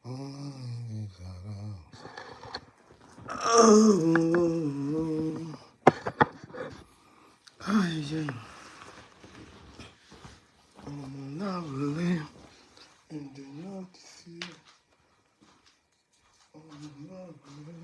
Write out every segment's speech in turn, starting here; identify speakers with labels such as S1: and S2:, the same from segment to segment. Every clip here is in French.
S1: Aïe, on a volé de notre fille. On a volé.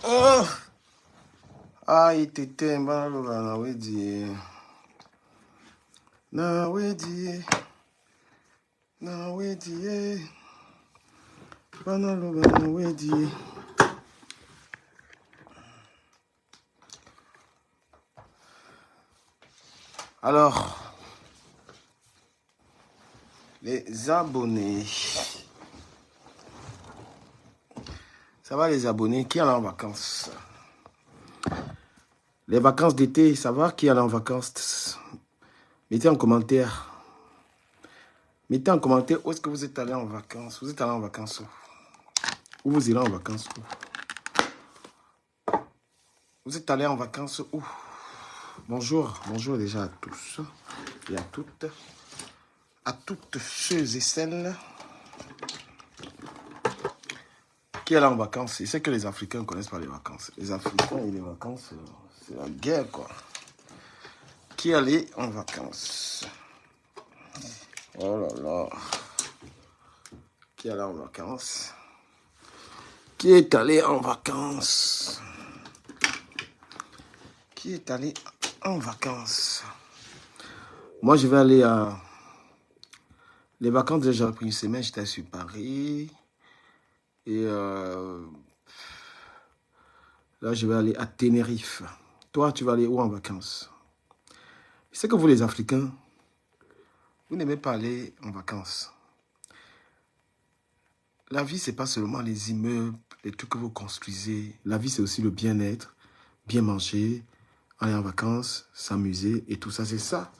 S1: Oh! Aïe, t'étais mal, na wedi. Na wedi. Na wedi. Na wedi. Alors, les abonnés. Ça va les abonnés? Qui est en vacances? Les vacances d'été, ça va? Qui est en vacances? Mettez en commentaire. Mettez en commentaire où est-ce que vous êtes allé en vacances. Vous êtes allé en vacances où? Où vous irez en vacances où? Vous êtes allé en vacances où? Bonjour, bonjour déjà à tous et à toutes ceux et celles qui est là en vacances. Je sais que les Africains ne connaissent pas les vacances. Les Africains et les vacances, c'est la guerre, quoi. Qui est allé en vacances? Oh là là. Qui est allé en vacances? Qui est allé en vacances? Qui est allé en vacances? Moi, je vais aller à... Les vacances, déjà, j'ai pris une semaine, j'étais sur Paris. Et là, je vais aller à Tenerife. Toi, tu vas aller où en vacances? Je sais que vous, les Africains, vous n'aimez pas aller en vacances. La vie, ce n'est pas seulement les immeubles, les trucs que vous construisez. La vie, c'est aussi le bien-être, bien manger, aller en vacances, s'amuser et tout ça. C'est ça.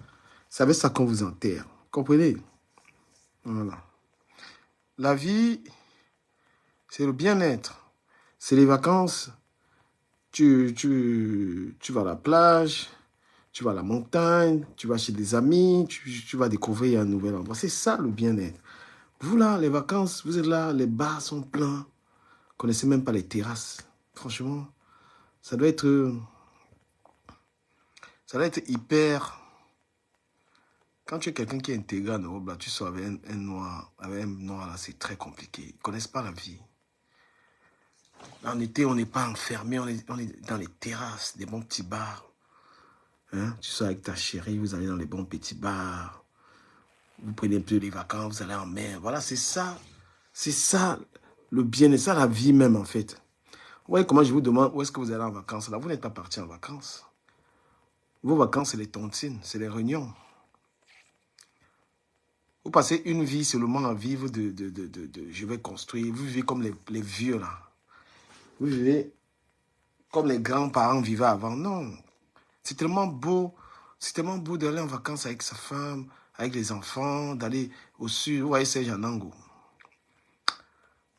S1: C'est avec ça qu'on vous enterre. Comprenez? Voilà. La vie, c'est le bien-être. C'est les vacances. Tu vas à la plage, tu vas à la montagne, tu vas chez des amis, tu vas découvrir un nouvel endroit. C'est ça le bien-être. Vous là, les vacances, vous êtes là, les bars sont pleins. Vous ne connaissez même pas les terrasses. Franchement, ça doit être hyper... Quand tu es quelqu'un qui est intégré en Europe, là, tu sors avec un noir, là, c'est très compliqué. Ils ne connaissent pas la vie. En été, on n'est pas enfermé, on est dans les terrasses, des bons petits bars. Hein? Tu sors avec ta chérie, vous allez dans les bons petits bars. Vous prenez un peu les vacances, vous allez en mer. Voilà, c'est ça le bien, et ça la vie même en fait. Vous voyez comment je vous demande où est-ce que vous allez en vacances. Là, vous n'êtes pas parti en vacances. Vos vacances, c'est les tontines, c'est les réunions. Vous passez une vie seulement à vivre je vais construire. Vous vivez comme les vieux là. Vous vivez comme les grands-parents vivaient avant. Non. C'est tellement beau. C'est tellement beau d'aller en vacances avec sa femme, avec les enfants, d'aller au sud. Vous voyez Serge Anango.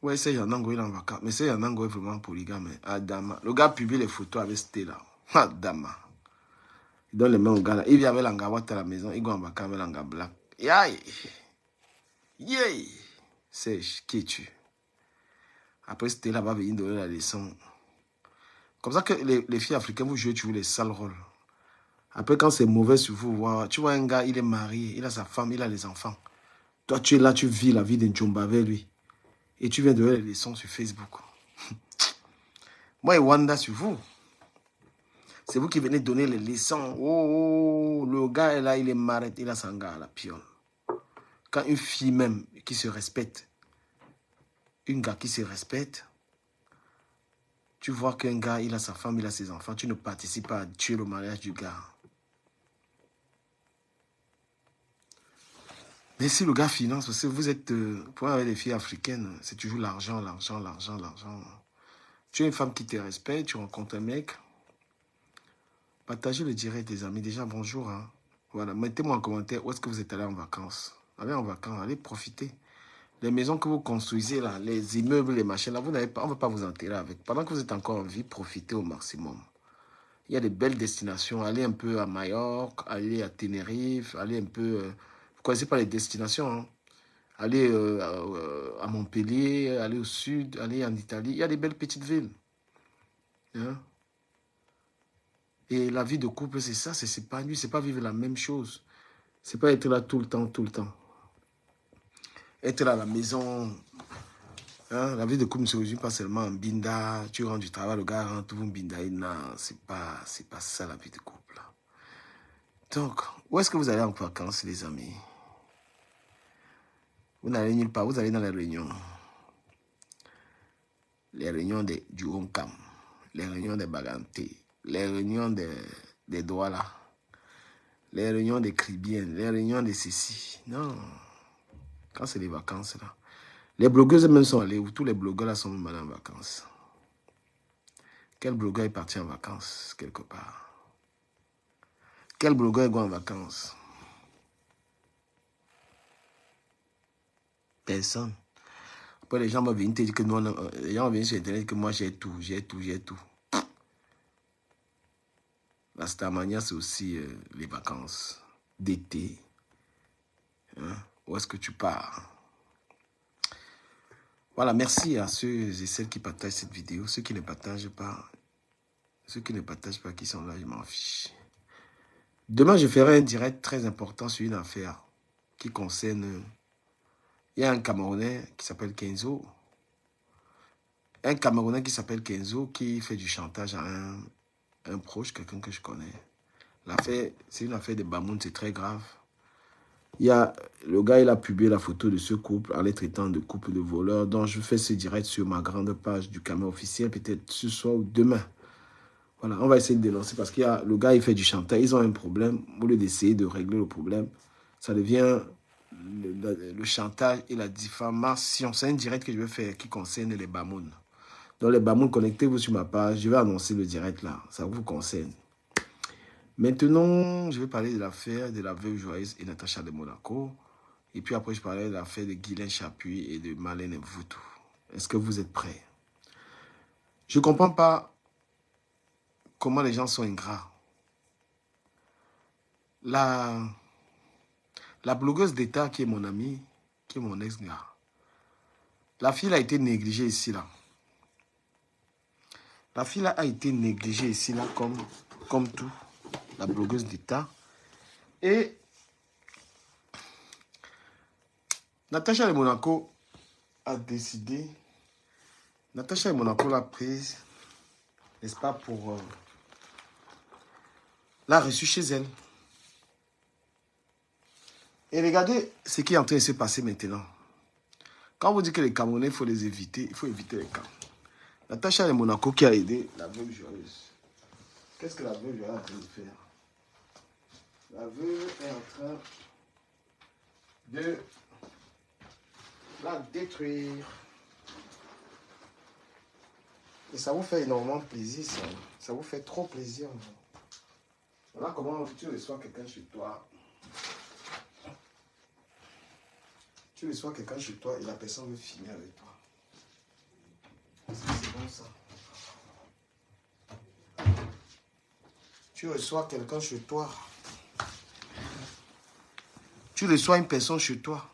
S1: Ouais, Serge Anango, il est en vacances. Mais Serge Anango est vraiment polygame. Adama. Le gars publie les photos avec Stella. Adama. Il donne les mains au gars là. Il vient avec l'anga à la maison. Il va en vacances avec l'anga black. Yaï. Yay. Sèche, qui es-tu? Après, c'était là-bas venir donner la leçon. Comme ça que les filles africaines, vous jouez toujours les sales rôles. Après, quand c'est mauvais sur vous, tu vois un gars, il est marié, il a sa femme, il a les enfants. Toi, tu es là, tu vis la vie d'un Djomba avec lui. Et tu viens donner les leçons sur Facebook. Moi et Wanda sur vous. C'est vous qui venez donner les leçons. Oh, le gars est là, il est marré, il a son gars à la pionne. Quand une fille même qui se respecte, une gars qui se respecte, tu vois qu'un gars, il a sa femme, il a ses enfants, tu ne participes pas à tuer le mariage du gars. Mais si le gars finance, parce que vous êtes, pour avec les filles africaines, c'est toujours l'argent, l'argent, l'argent, l'argent. Tu es une femme qui te respecte, tu rencontres un mec, partagez le direct des amis. Déjà, bonjour. Hein. Voilà, mettez-moi en commentaire où est-ce que vous êtes allé en vacances. Allez en vacances, allez profiter. Les maisons que vous construisez là, les immeubles, les machins là, vous n'avez pas, on ne va pas vous enterrer avec. Pendant que vous êtes encore en vie, profitez au maximum. Il y a des belles destinations. Allez un peu à Majorque, allez à Tenerife, allez un peu... vous ne connaissez pas les destinations, hein. Allez à Montpellier, allez au sud, allez en Italie. Il y a des belles petites villes. Hein. Et la vie de couple, c'est ça, c'est s'épanouir, c'est pas vivre la même chose. C'est pas être là tout le temps, tout le temps. Être là à la maison. Hein, la vie de couple ne se résume pas seulement en binda. Tu rentres du travail, le gars rentre, vous binda. Non, c'est pas ça la vie de couple. Donc, où est-ce que vous allez en vacances, les amis? Vous n'allez nulle part, vous allez dans les réunions. Les réunions du Honkam, les réunions des Baganté, les réunions des Douala, les réunions des Cribiennes, les réunions de ceci. Non, quand c'est les vacances là. Les blogueuses même sont allées où tous les blogueurs là sont même allés en vacances. Quel blogueur est parti en vacances quelque part? Quel blogueur est en vacances? Personne. Après les gens vont venir te dire que nous, les gens vont venir sur internet que moi j'ai tout, j'ai tout, j'ai tout. La Starmania, c'est aussi les vacances d'été. Hein? Où est-ce que tu pars? Voilà, merci à ceux et celles qui partagent cette vidéo. Ceux qui ne partagent pas, qui sont là, je m'en fiche. Demain, je ferai un direct très important sur une affaire qui concerne... Il y a un Camerounais qui s'appelle Kenzo. Un Camerounais qui s'appelle Kenzo qui fait du chantage à un proche, quelqu'un que je connais. L'affaire, c'est une affaire de Bamoun, c'est très grave. Le gars, il a publié la photo de ce couple en les traitant de couple de voleurs. Donc, je fais ce direct sur ma grande page du Cameroun officiel, peut-être ce soir ou demain. Voilà, on va essayer de dénoncer parce que le gars, il fait du chantage. Ils ont un problème. Au lieu d'essayer de régler le problème, ça devient le chantage et la diffamation. C'est un direct que je vais faire qui concerne les Bamouns. Donc, les Bamouns, connectez-vous sur ma page. Je vais annoncer le direct là. Ça vous concerne. Maintenant, je vais parler de l'affaire de la veuve Joyeuse et Natacha de Monaco. Et puis après, je parlerai de l'affaire de Guylaine Chapuis et de Marlène Mvoutou. Est-ce que vous êtes prêts? Je ne comprends pas comment les gens sont ingrats. La blogueuse d'État qui est mon amie, qui est mon ex-gars, la fille a été négligée ici, là. La fille a été négligée ici, là, comme tout. La blogueuse d'État. Et Natacha de Monaco a décidé, Natacha de Monaco l'a prise, n'est-ce pas, pour l'a reçue chez elle. Et regardez ce qui est en train de se passer maintenant. Quand on vous dit que les Camerounais, il faut les éviter, il faut éviter les camps. Natacha de Monaco qui a aidé la veuve Joyeuse. Qu'est-ce que la veuve est en train de faire? La veuve est en train de la détruire. Et ça vous fait énormément plaisir, ça. Ça vous fait trop plaisir. Voilà comment tu reçois quelqu'un chez toi. Tu reçois quelqu'un chez toi et la personne veut filmer avec toi. C'est bon ça. Tu reçois quelqu'un chez toi. Tu reçois une personne chez toi.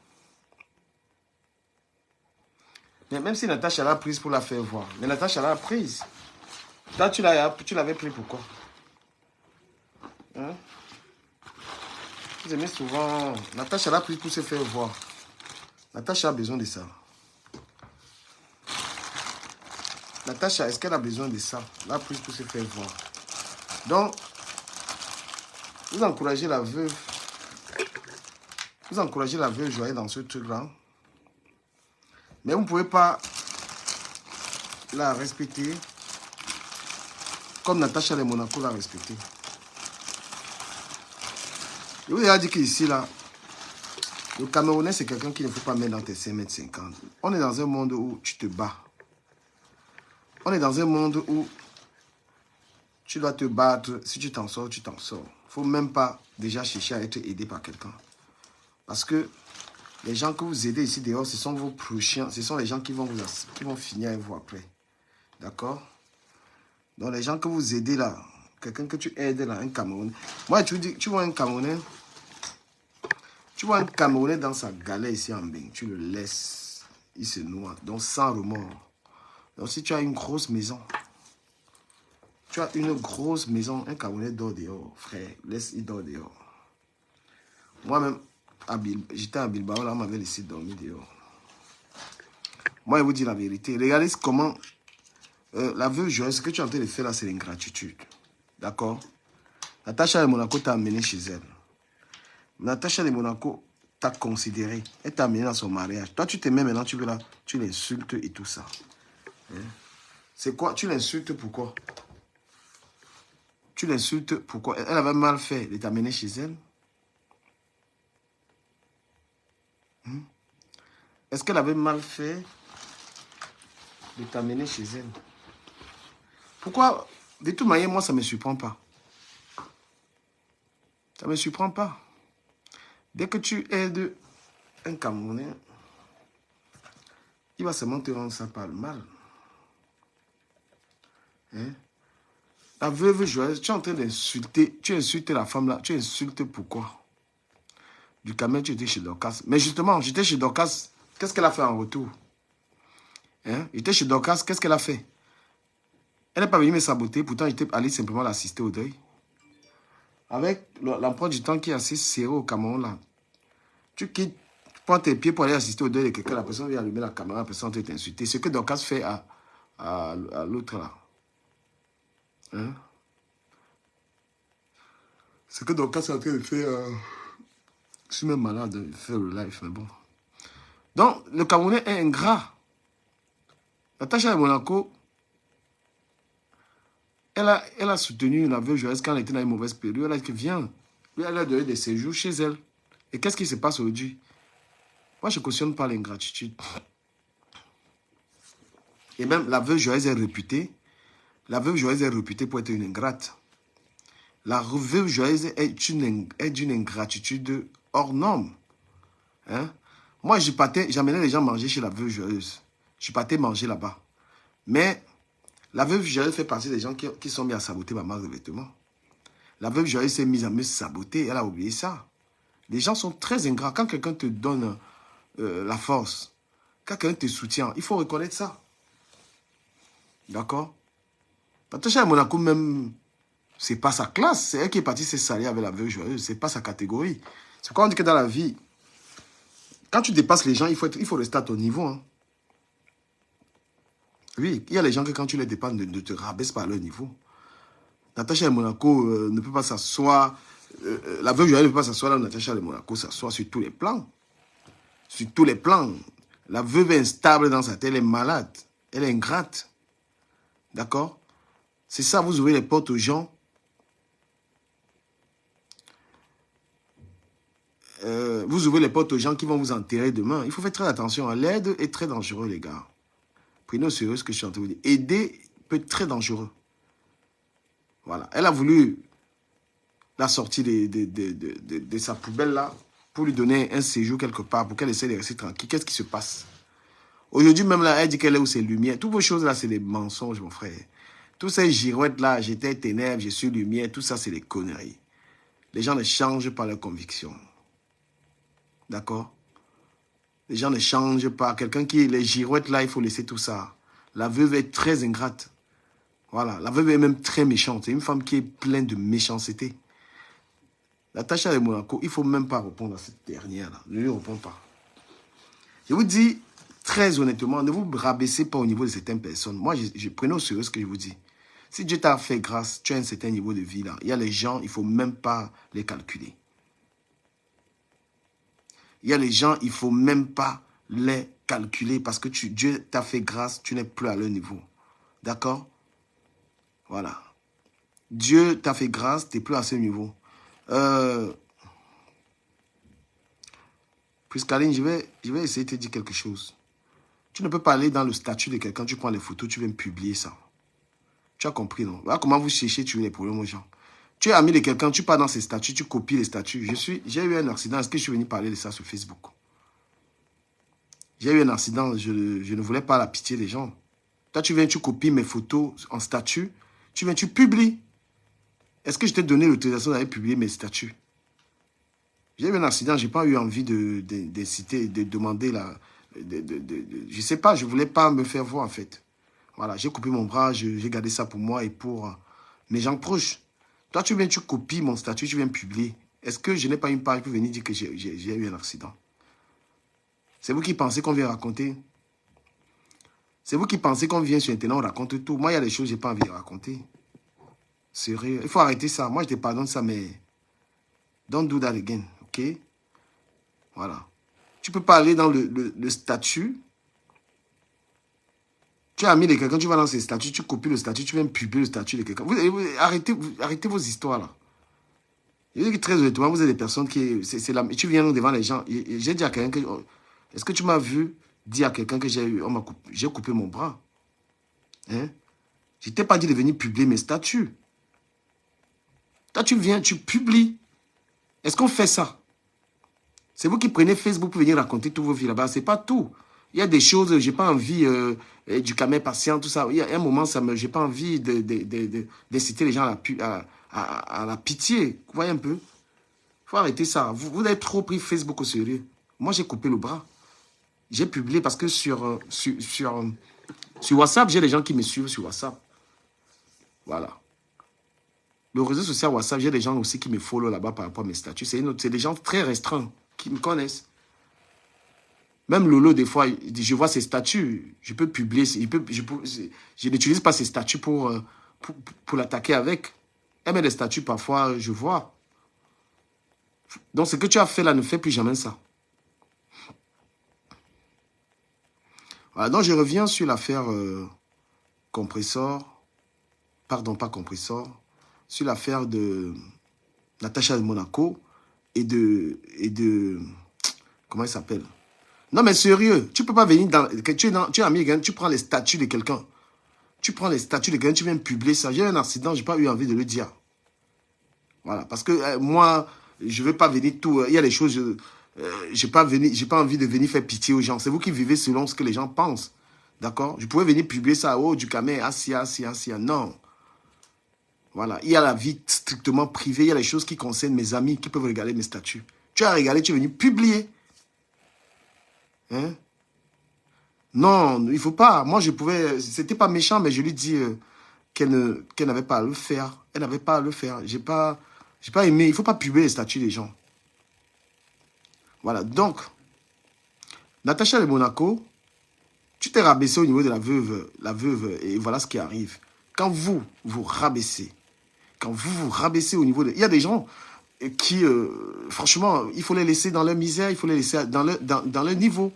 S1: Mais même si Natacha l'a prise pour la faire voir. Mais Natacha l'a prise. Toi, tu l'avais pris pourquoi? Hein? Vous aimez souvent. Natacha l'a prise pour se faire voir. Natacha a besoin de ça. Natacha, est-ce qu'elle a besoin de ça? L'a prise pour se faire voir. Donc, vous encouragez la veuve. Vous encouragez la veuve joyeuse dans ce truc-là. Mais vous ne pouvez pas la respecter comme Natacha de Monaco l'a respectée. Je vous ai dit qu'ici, là, le Camerounais, c'est quelqu'un qu'il ne faut pas mettre dans tes 5,50 m. On est dans un monde où tu te bats. On est dans un monde où tu dois te battre. Si tu t'en sors, tu t'en sors. Il ne faut même pas déjà chercher à être aidé par quelqu'un. Parce que les gens que vous aidez ici dehors, ce sont vos prochains. Ce sont les gens qui vont finir avec vous après. D'accord? Donc les gens que vous aidez là, quelqu'un que tu aides là, un Camerounais. Moi, tu vois un Camerounais. Tu vois un Camerounais dans sa galère ici en Bing. Tu le laisses. Il se noie. Donc sans remords. Donc si tu as une grosse maison. Tu as une grosse maison. Un Camerounais dort dehors. Frère, il dort dehors. Moi-même, j'étais à Bilbao, là, on m'avait laissé dormir dehors. Moi, je vous dis la vérité. Regardez comment la veuve joyeuse, ce que tu es en train de faire là, c'est l'ingratitude. D'accord? Natacha de Monaco t'a amené chez elle. Natacha de Monaco t'a considéré. Elle t'a amené dans son mariage. Toi, tu t'aimes maintenant, tu veux là, tu l'insultes et tout ça. Hein? C'est quoi? Tu l'insultes pourquoi? Tu l'insultes pourquoi? Elle avait mal fait de t'amener chez elle. Est-ce qu'elle avait mal fait de t'amener chez elle? Pourquoi? De toute manière, moi, ça ne me surprend pas. Ça ne me surprend pas. Dès que tu aides un Camerounais, il va seulement te rendre ça par le mal. Hein? La veuve joyeuse, tu es en train d'insulter. Tu insultes la femme là. Tu insultes pourquoi? Du Cameroun, tu étais chez Dorcas. Mais justement, j'étais chez Dorcas. Qu'est-ce qu'elle a fait en retour? Hein? J'étais chez Dorcas. Qu'est-ce qu'elle a fait? Elle n'est pas venue me saboter. Pourtant, j'étais allé simplement l'assister au deuil. Avec l'emploi du temps qui est assez serré au Cameroun là. Tu quittes, tu prends tes pieds pour aller assister au deuil de quelqu'un. La personne vient allumer la caméra. La personne va t'insulter. Ce que Dorcas fait à l'autre là. Hein? Ce que Dorcas est en train de faire. Je suis même malade de faire le live, mais bon. Donc, le Camerounais est ingrat. Natacha de Monaco, elle a soutenu la veuve joyeuse quand elle était dans une mauvaise période. Elle a dit que viens. Lui, elle a donné des séjours chez elle. Et qu'est-ce qui se passe aujourd'hui? Moi, je ne cautionne pas l'ingratitude. Et même la veuve joyeuse est réputée. La veuve joyeuse est réputée pour être une ingrate. La veuve joyeuse est d'une ingratitude hors norme. Hein? Moi, j'amenais les gens manger chez la veuve joyeuse. Je partais manger là-bas. Mais la veuve joyeuse fait partie des gens qui sont mis à saboter ma marque de vêtements. La veuve joyeuse s'est mise à me saboter. Elle a oublié ça. Les gens sont très ingrats. Quand quelqu'un te donne la force, quand quelqu'un te soutient, il faut reconnaître ça. D'accord? Natacha de Monaco même, c'est pas sa classe. C'est elle qui est partie se salir avec la veuve joyeuse. C'est pas sa catégorie. C'est quoi on dit que dans la vie, quand tu dépasses les gens, il faut rester à ton niveau. Hein. Oui, il y a les gens que quand tu les dépasses, ne te rabaisse pas à leur niveau. Natacha de Monaco ne peut pas s'asseoir. La veuve joyeuse ne peut pas s'asseoir là où Natacha de Monaco s'assoit sur tous les plans. Sur tous les plans. La veuve est instable dans sa tête, elle est malade. Elle est ingrate. D'accord? C'est ça, vous ouvrez les portes aux gens. Vous ouvrez les portes aux gens qui vont vous enterrer demain. Il faut faire très attention. L'aide est très dangereux, les gars. Prenez au sérieux ce que je suis en train de vous dire. Aider peut être très dangereux. Voilà. Elle a voulu la sortir de sa poubelle là pour lui donner un séjour quelque part pour qu'elle essaie de rester tranquille. Qu'est-ce qui se passe? Aujourd'hui, même là, elle dit qu'elle est où ses lumières. Toutes vos choses là, c'est des mensonges, mon frère. Toutes ces girouettes là, j'étais ténèbres, je suis lumière, tout ça, c'est des conneries. Les gens ne changent pas leurs convictions. D'accord? Les gens ne changent pas. Quelqu'un qui est les girouettes là, il faut laisser tout ça. La veuve est très ingrate. Voilà. La veuve est même très méchante. C'est une femme qui est pleine de méchanceté. Natacha de Monaco, il ne faut même pas répondre à cette dernière-là. Ne lui réponds pas. Je vous dis, très honnêtement, ne vous rabaissez pas au niveau de certaines personnes. Moi, je prenais au sérieux ce que je vous dis. Si Dieu t'a fait grâce, tu as un certain niveau de vie là. Il y a les gens, il ne faut même pas les calculer. Il y a les gens, il ne faut même pas les calculer parce que Dieu t'a fait grâce, tu n'es plus à leur niveau. D'accord? Voilà. Dieu t'a fait grâce, tu n'es plus à ce niveau. Priscaline, je vais essayer de te dire quelque chose. Tu ne peux pas aller dans le statut de quelqu'un, tu prends les photos, tu viens publier ça. Tu as compris, non? Voilà comment vous cherchez, tu veux les problèmes aux gens. Tu es ami de quelqu'un, tu pars dans ses statuts, tu copies les statuts. J'ai eu un accident, est-ce que je suis venu parler de ça sur Facebook? J'ai eu un accident, je ne voulais pas la pitié des gens. Toi, tu viens, tu copies mes photos en statut, tu viens, tu publies. Est-ce que je t'ai donné l'autorisation d'aller publier mes statuts? J'ai eu un accident, je n'ai pas eu envie d'inciter, de demander la... je ne sais pas, je ne voulais pas me faire voir en fait. Voilà, j'ai coupé mon bras, j'ai gardé ça pour moi et pour mes gens proches. Toi, tu viens, tu copies mon statut, tu viens publier. Est-ce que je n'ai pas une page pour venir dire que j'ai eu un accident? C'est vous qui pensez qu'on vient raconter? C'est vous qui pensez qu'on vient sur Internet, on raconte tout. Moi, il y a des choses que je n'ai pas envie de raconter. Sérieux. Il faut arrêter ça. Moi, je te pardonne ça, mais... Don't do that again, ok? Voilà. Tu ne peux pas aller dans le statut. Tu as mis de quelqu'un, tu vas dans ses statuts, tu copies le statut, tu viens publier le statut de quelqu'un. Arrêtez vos histoires, là. Je dis que très honnêtement, vous êtes des personnes qui... tu viens devant les gens. J'ai dit à quelqu'un que... Est-ce que tu m'as vu dire à quelqu'un que j'ai coupé mon bras? Hein? Je ne t'ai pas dit de venir publier mes statuts. Toi, tu viens, tu publies. Est-ce qu'on fait ça? C'est vous qui prenez Facebook pour venir raconter toutes vos vies là-bas. Ce n'est pas tout. Il y a des choses, je n'ai pas envie du camé patient, tout ça. Il y a un moment, je n'ai pas envie d'inciter les gens à la pitié. Vous voyez un peu? Il faut arrêter ça. Vous avez trop pris Facebook au sérieux. Moi, j'ai coupé le bras. J'ai publié parce que sur WhatsApp, j'ai des gens qui me suivent sur WhatsApp. Voilà. Le réseau social WhatsApp, j'ai des gens aussi qui me follow là-bas par rapport à mes statuts. C'est des gens très restreints qui me connaissent. Même Lolo, des fois, je vois ses statuts. Je peux publier. Je n'utilise pas ses statuts pour l'attaquer avec. Elle met des statuts, parfois, je vois. Donc, ce que tu as fait là, ne fais plus jamais ça. Voilà, donc, je reviens sur l'affaire Compressor. Pardon, pas Compressor. Sur l'affaire de Natacha de Monaco et de comment il s'appelle? Non, mais sérieux, tu ne peux pas venir tu es américain, tu prends les statuts de quelqu'un. Tu prends les statuts de quelqu'un, tu viens publier ça. J'ai eu un accident, je n'ai pas eu envie de le dire. Voilà, parce que moi, je ne veux pas venir tout... Il y a des choses, je n'ai pas envie de venir faire pitié aux gens. C'est vous qui vivez selon ce que les gens pensent. D'accord? Je pouvais venir publier ça. Oh, du camé, assia. Non. Voilà, il y a la vie strictement privée. Il y a les choses qui concernent mes amis qui peuvent regarder mes statuts. Tu as regardé, tu es venu publier. Hein? Non, il ne faut pas. Moi, je pouvais... C'était pas méchant, mais je lui dis qu'elle n'avait pas à le faire. Elle n'avait pas à le faire. J'ai pas aimé. Il ne faut pas publier les statuts des gens. Voilà, donc, Natacha de Monaco, tu t'es rabaissé au niveau de la veuve, et voilà ce qui arrive. Quand vous rabaissez, au niveau de... Il y a des gens qui, franchement, il faut les laisser dans leur misère, il faut les laisser dans leur niveau.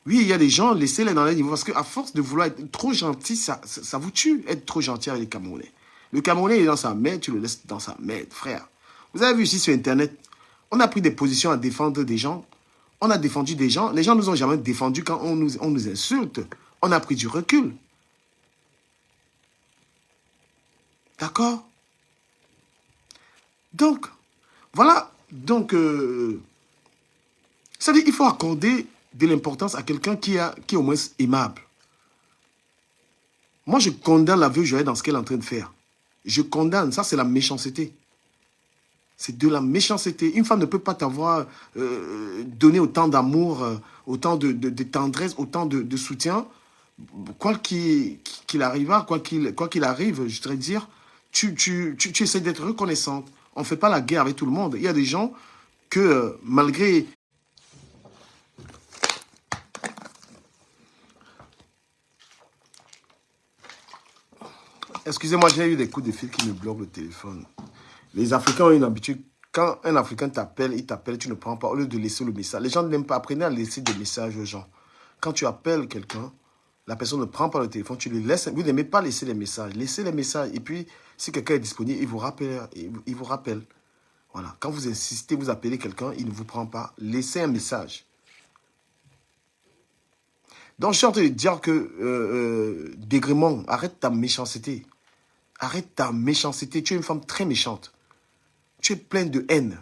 S1: Oui, il y a des gens, laissez-les dans leur niveau, parce qu'à force de vouloir être trop gentil, ça vous tue, être trop gentil avec les Camerounais. Le Camerounais est dans sa merde, tu le laisses dans sa merde, frère. Vous avez vu ici sur Internet, on a pris des positions à défendre des gens, on a défendu des gens, les gens ne nous ont jamais défendus quand on nous insulte. On a pris du recul. D'accord? Donc, voilà. Donc, ça dit, il faut accorder de l'importance à quelqu'un qui est au moins aimable. Moi, je condamne la veuve Joël dans ce qu'elle est en train de faire. Je condamne. Ça, c'est la méchanceté. C'est de la méchanceté. Une femme ne peut pas t'avoir donné autant d'amour, autant de tendresse, autant de soutien. Quoi qu'il arriva, quoi qu'il arrive, je voudrais dire, tu essaies d'être reconnaissante. On ne fait pas la guerre avec tout le monde. Il y a des gens que, malgré... Excusez-moi, j'ai eu des coups de fil qui me bloquent le téléphone. Les Africains ont une habitude. Quand un Africain t'appelle, il t'appelle, tu ne prends pas. Au lieu de laisser le message. Les gens n'aiment pas. Apprenez à laisser des messages aux gens. Quand tu appelles quelqu'un, la personne ne prend pas le téléphone, tu le laisses. Vous n'aimez pas laisser les messages. Laissez les messages. Et puis, si quelqu'un est disponible, il vous rappelle. Il vous rappelle. Voilà. Quand vous insistez, vous appelez quelqu'un, il ne vous prend pas. Laissez un message. Donc, je suis en train de dire que, Dégrément, arrête ta méchanceté. Arrête ta méchanceté. Tu es une femme très méchante. Tu es pleine de haine.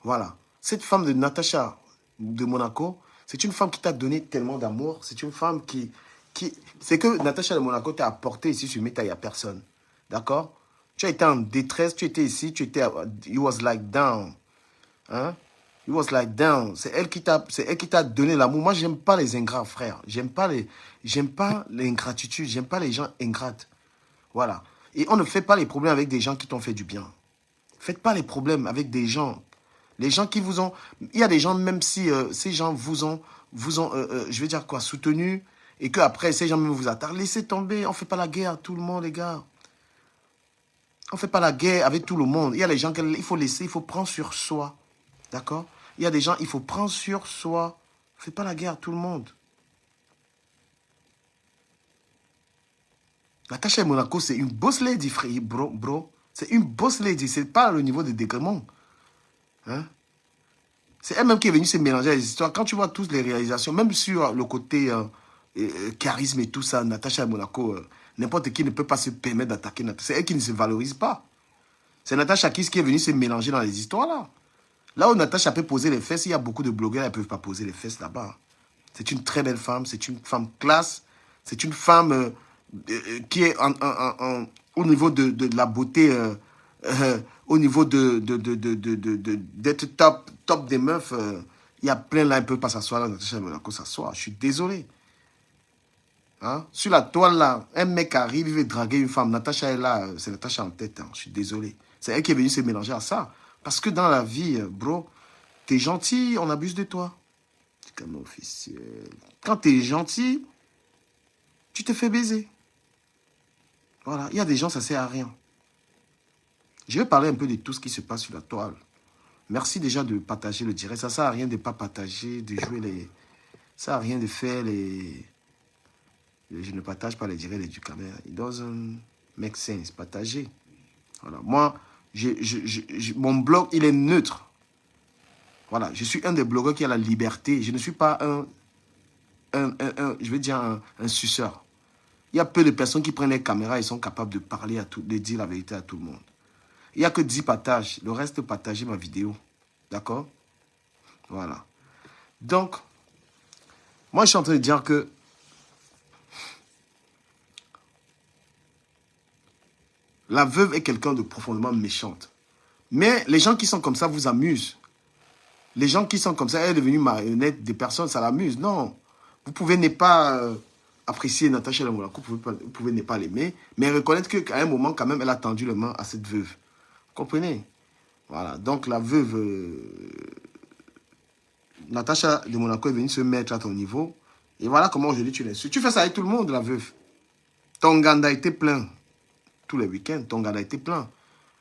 S1: Voilà. Cette femme de Natacha de Monaco, c'est une femme qui t'a donné tellement d'amour. C'est une femme qui... C'est que Natacha de Monaco t'a apporté ici sur Meta, il n'y a personne. D'accord? Tu as été en détresse, tu étais ici, tu étais... You was like down. Hein? You was like down. C'est elle qui t'a donné l'amour. Moi, j'aime pas les ingrats, frère. J'aime pas l'ingratitude. J'aime pas les gens ingrates. Voilà. Et on ne fait pas les problèmes avec des gens qui t'ont fait du bien. Faites pas les problèmes avec des gens. Les gens qui vous ont... Il y a des gens, même si ces gens vous ont je vais dire quoi, soutenu, et qu'après, ces gens même vous attaquent. Laissez tomber. On ne fait pas la guerre à tout le monde, les gars. On ne fait pas la guerre avec tout le monde. Il y a les gens qu'il faut laisser, il faut prendre sur soi. D'accord? Il y a des gens, il faut prendre sur soi. On ne fait pas la guerre à tout le monde. Natacha Monaco, c'est une boss lady, frère, bro. C'est une boss lady. C'est pas le niveau de Dégrément. Hein? C'est elle-même qui est venue se mélanger à les histoires. Quand tu vois toutes les réalisations, même sur le côté charisme et tout ça, Natacha Monaco, n'importe qui ne peut pas se permettre d'attaquer Natacha. C'est elle qui ne se valorise pas. C'est Natacha qui est venue se mélanger dans les histoires là. Là où Natacha peut poser les fesses, il y a beaucoup de blogueurs qui ne peuvent pas poser les fesses là-bas. C'est une très belle femme, c'est une femme classe, c'est une femme qui est au niveau de la beauté, au niveau d'être top des meufs. Il y a plein là, elle ne peut pas s'asseoir là, Natacha Monaco s'asseoir. Je suis désolé. Hein? Sur la toile là, un mec arrive, il veut draguer une femme. Natacha est là, c'est Natacha en tête. Hein. Je suis désolé. C'est elle qui est venue se mélanger à ça. Parce que dans la vie, bro, t'es gentil, on abuse de toi. C'est comme officiel. Quand t'es gentil, tu te fais baiser. Voilà, il y a des gens, ça sert à rien. Je vais parler un peu de tout ce qui se passe sur la toile. Merci déjà de partager le direct. Ça ne sert à rien de ne pas partager, de jouer les... Ça ne sert à rien de faire les... Je ne partage pas les directs du caméra. It doesn't make sense. Partager. Voilà. Moi, mon blog, il est neutre. Voilà. Je suis un des blogueurs qui a la liberté. Je ne suis pas je vais dire un suceur. Il y a peu de personnes qui prennent les caméras et sont capables de parler de dire la vérité à tout le monde. Il n'y a que 10 partages. Le reste, partagez ma vidéo. D'accord? Voilà. Donc, moi, je suis en train de dire que la veuve est quelqu'un de profondément méchante. Mais les gens qui sont comme ça vous amusent. Les gens qui sont comme ça, elle est devenue marionnette des personnes, ça l'amuse. Non. Vous pouvez ne pas apprécier Natacha de Monaco, vous pouvez ne pas l'aimer, mais reconnaître qu'à un moment, quand même, elle a tendu la main à cette veuve. Vous comprenez? Voilà. Donc, la veuve Natacha de Monaco est venue se mettre à ton niveau. Et voilà comment aujourd'hui tu l'insultes. Tu fais ça avec tout le monde, la veuve. Ton ganda était plein. Tous les week-ends, ton ganda était plein.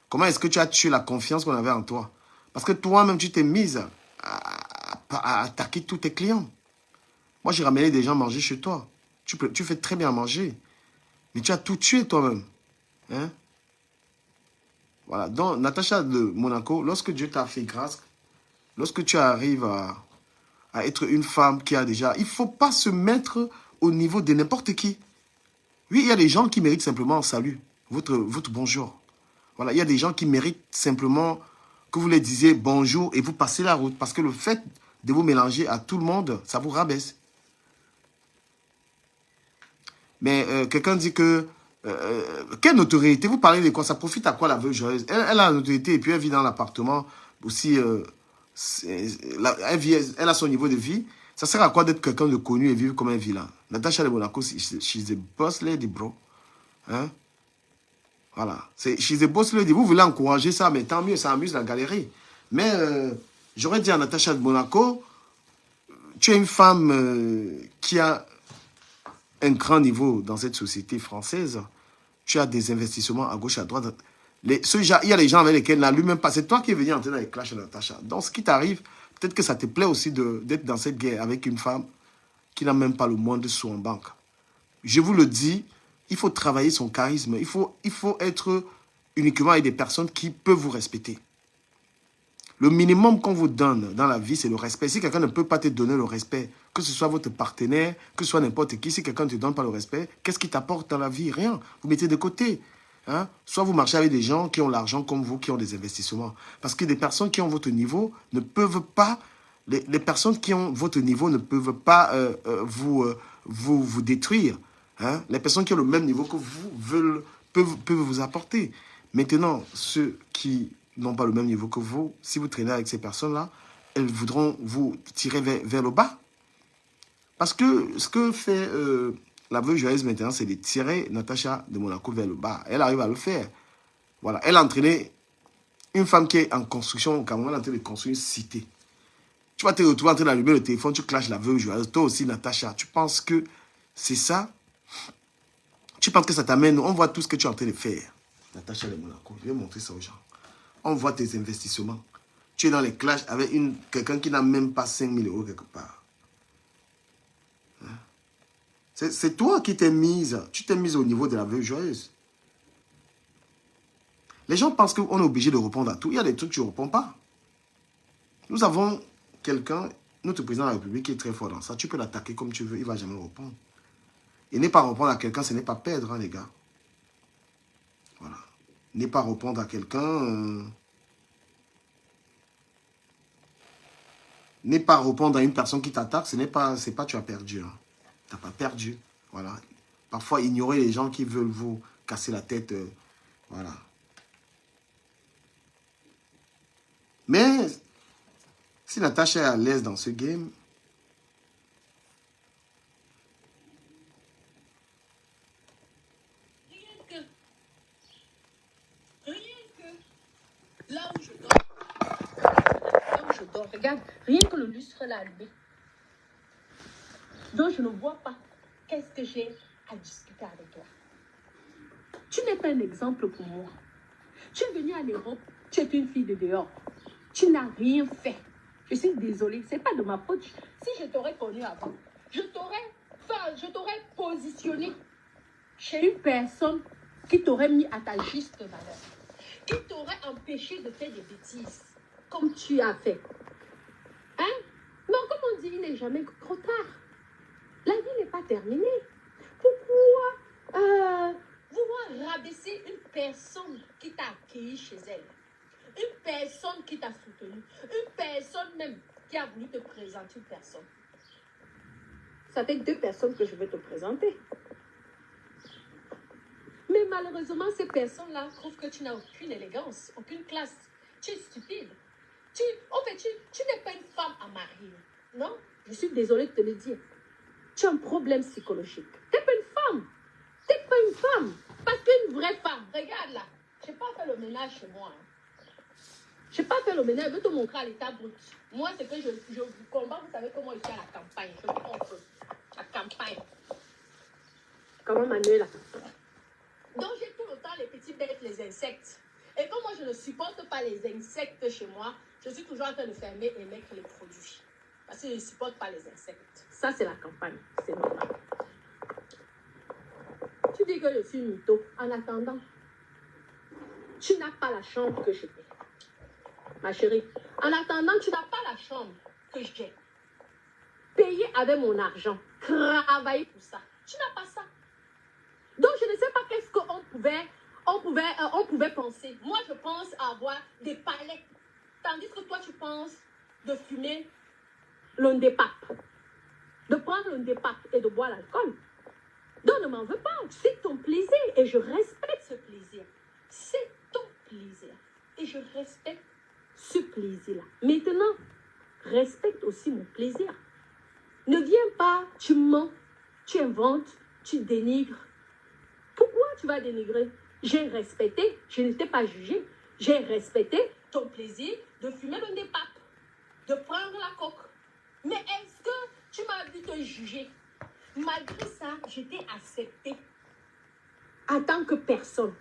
S1: Comment est-ce que tu as tué la confiance qu'on avait en toi? Parce que toi-même, tu t'es mise à attaquer tous tes clients. Moi, j'ai ramené des gens manger chez toi. Tu fais très bien manger. Mais tu as tout tué toi-même. Hein? Voilà. Donc, Natacha de Monaco, lorsque Dieu t'a fait grâce, lorsque tu arrives à être une femme qui a déjà... Il ne faut pas se mettre au niveau de n'importe qui. Oui, il y a des gens qui méritent simplement un salut. Votre bonjour. Voilà, il y a des gens qui méritent simplement que vous les disiez bonjour et vous passez la route. Parce que le fait de vous mélanger à tout le monde, ça vous rabaisse. Mais quelqu'un dit que quelle notoriété? Vous parlez de quoi? Ça profite à quoi la veuve joyeuse? Elle a la notoriété et puis elle vit dans l'appartement aussi. Elle a son niveau de vie. Ça sert à quoi d'être quelqu'un de connu et vivre comme elle vit là? Natasha de Monaco, she's a boss lady, bro. Hein? Voilà. She's a boss lady. Vous voulez encourager ça, mais tant mieux, ça amuse la galerie. Mais j'aurais dit à Natasha de Monaco, tu es une femme qui a un grand niveau dans cette société française. Tu as des investissements à gauche, à droite. Il y a des gens avec lesquels n'allume même pas. C'est toi qui es venu entrer dans les clashs, Natacha. Donc, ce qui t'arrive, peut-être que ça te plaît aussi d'être dans cette guerre avec une femme qui n'a même pas le moindre sou en banque. Je vous le dis, il faut travailler son charisme. Il faut être uniquement avec des personnes qui peuvent vous respecter. Le minimum qu'on vous donne dans la vie, c'est le respect. Si quelqu'un ne peut pas te donner le respect, que ce soit votre partenaire, que ce soit n'importe qui, si quelqu'un ne te donne pas le respect, qu'est-ce qui t'apporte dans la vie? Rien. Vous mettez de côté. Hein? Soit vous marchez avec des gens qui ont l'argent comme vous, qui ont des investissements. Parce que des personnes qui ont votre niveau ne peuvent pas, les personnes qui ont votre niveau ne peuvent pas vous détruire. Hein? Les personnes qui ont le même niveau que vous peuvent vous apporter. Maintenant, ceux qui n'ont pas le même niveau que vous, si vous traînez avec ces personnes-là, elles voudront vous tirer vers le bas. Parce que ce que fait la veuve joyeuse maintenant, c'est de tirer Natasha de Monaco vers le bas. Elle arrive à le faire. Voilà. Elle a entraîné une femme qui est en construction au Cameroun, elle est en train de construire une cité. Tu vas te retrouver en train d'allumer le téléphone, tu clashes la veuve joyeuse. Toi aussi, Natasha, tu penses que c'est ça? Tu penses que ça t'amène? On voit tout ce que tu es en train de faire. Natasha de Monaco, je vais montrer ça aux gens. On voit tes investissements. Tu es dans les clashs avec quelqu'un qui n'a même pas 5 000 € quelque part. Hein? C'est toi qui t'es mise. Tu t'es mise au niveau de la veuve joyeuse. Les gens pensent qu'on est obligé de répondre à tout. Il y a des trucs que tu ne réponds pas. Nous avons quelqu'un, notre président de la République, qui est très fort dans ça. Tu peux l'attaquer comme tu veux, il ne va jamais répondre. Et ne pas répondre à quelqu'un, ce n'est pas perdre, hein, les gars. Voilà. Ne pas répondre à quelqu'un... Ne pas répondre à une personne qui t'attaque, c'est pas tu as perdu. Hein. Tu n'as pas perdu. Voilà. Parfois, ignorer les gens qui veulent vous casser la tête. Voilà. Mais, si Natacha est à l'aise dans ce game,
S2: là où je dors, regarde, rien que le lustre là allumé. Donc je ne vois pas qu'est-ce que j'ai à discuter avec toi. Tu n'es pas un exemple pour moi. Tu es venue en Europe, tu es une fille de dehors. Tu n'as rien fait. Je suis désolée, ce n'est pas de ma faute. Si je t'aurais connu avant, je t'aurais positionné chez une personne qui t'aurait mis à ta juste valeur, qui t'aurait empêché de faire des bêtises, comme tu as fait. Hein? Non, comme on dit, il n'est jamais trop tard. La vie n'est pas terminée. Pourquoi vouloir rabaisser une personne qui t'a accueilli chez elle? Une personne qui t'a soutenu? Une personne même qui a voulu te présenter une personne? Ça fait 2 personnes que je vais te présenter. Mais malheureusement, ces personnes-là trouvent que tu n'as aucune élégance, aucune classe. Tu es stupide. En fait, tu n'es pas une femme à marier. Non? Je suis désolée de te le dire. Tu as un problème psychologique. Tu n'es pas une femme. Tu n'es pas une femme. Parce qu'une vraie femme, regarde là, je n'ai pas fait le ménage chez moi. Je n'ai pas fait le ménage, je vais te montrer à l'état brut. Moi, c'est que je combat, vous savez comment je suis à la campagne. Je comprends la campagne. Comment Manuela? Donc, j'ai tout le temps les petits bêtes, les insectes. Et comme moi, je ne supporte pas les insectes chez moi, je suis toujours en train de fermer et mettre les produits. Parce que je ne supporte pas les insectes. Ça, c'est la campagne. C'est normal. Tu dis que je suis mytho. En attendant, tu n'as pas la chambre que j'ai. Ma chérie, en attendant, tu n'as pas la chambre que j'ai. Payé avec mon argent. Travailler pour ça. Tu n'as pas ça. Donc, je ne sais pas qu'est-ce qu'on pouvait penser. Moi, je pense avoir des palais. Tandis que toi, tu penses de fumer l'undépap. De prendre l'undépap et de boire l'alcool. Donc ne m'en veux pas. C'est ton plaisir et je respecte ce plaisir. C'est ton plaisir et je respecte ce plaisir-là. Maintenant, respecte aussi mon plaisir. Ne viens pas, tu mens, tu inventes, tu dénigres. Pourquoi tu vas dénigrer? J'ai respecté, je ne t'ai pas jugé. J'ai respecté ton plaisir de fumer dans des papes, de prendre la coque. Mais est-ce que tu m'as vu te juger? Malgré ça, je t'ai accepté en tant que personne.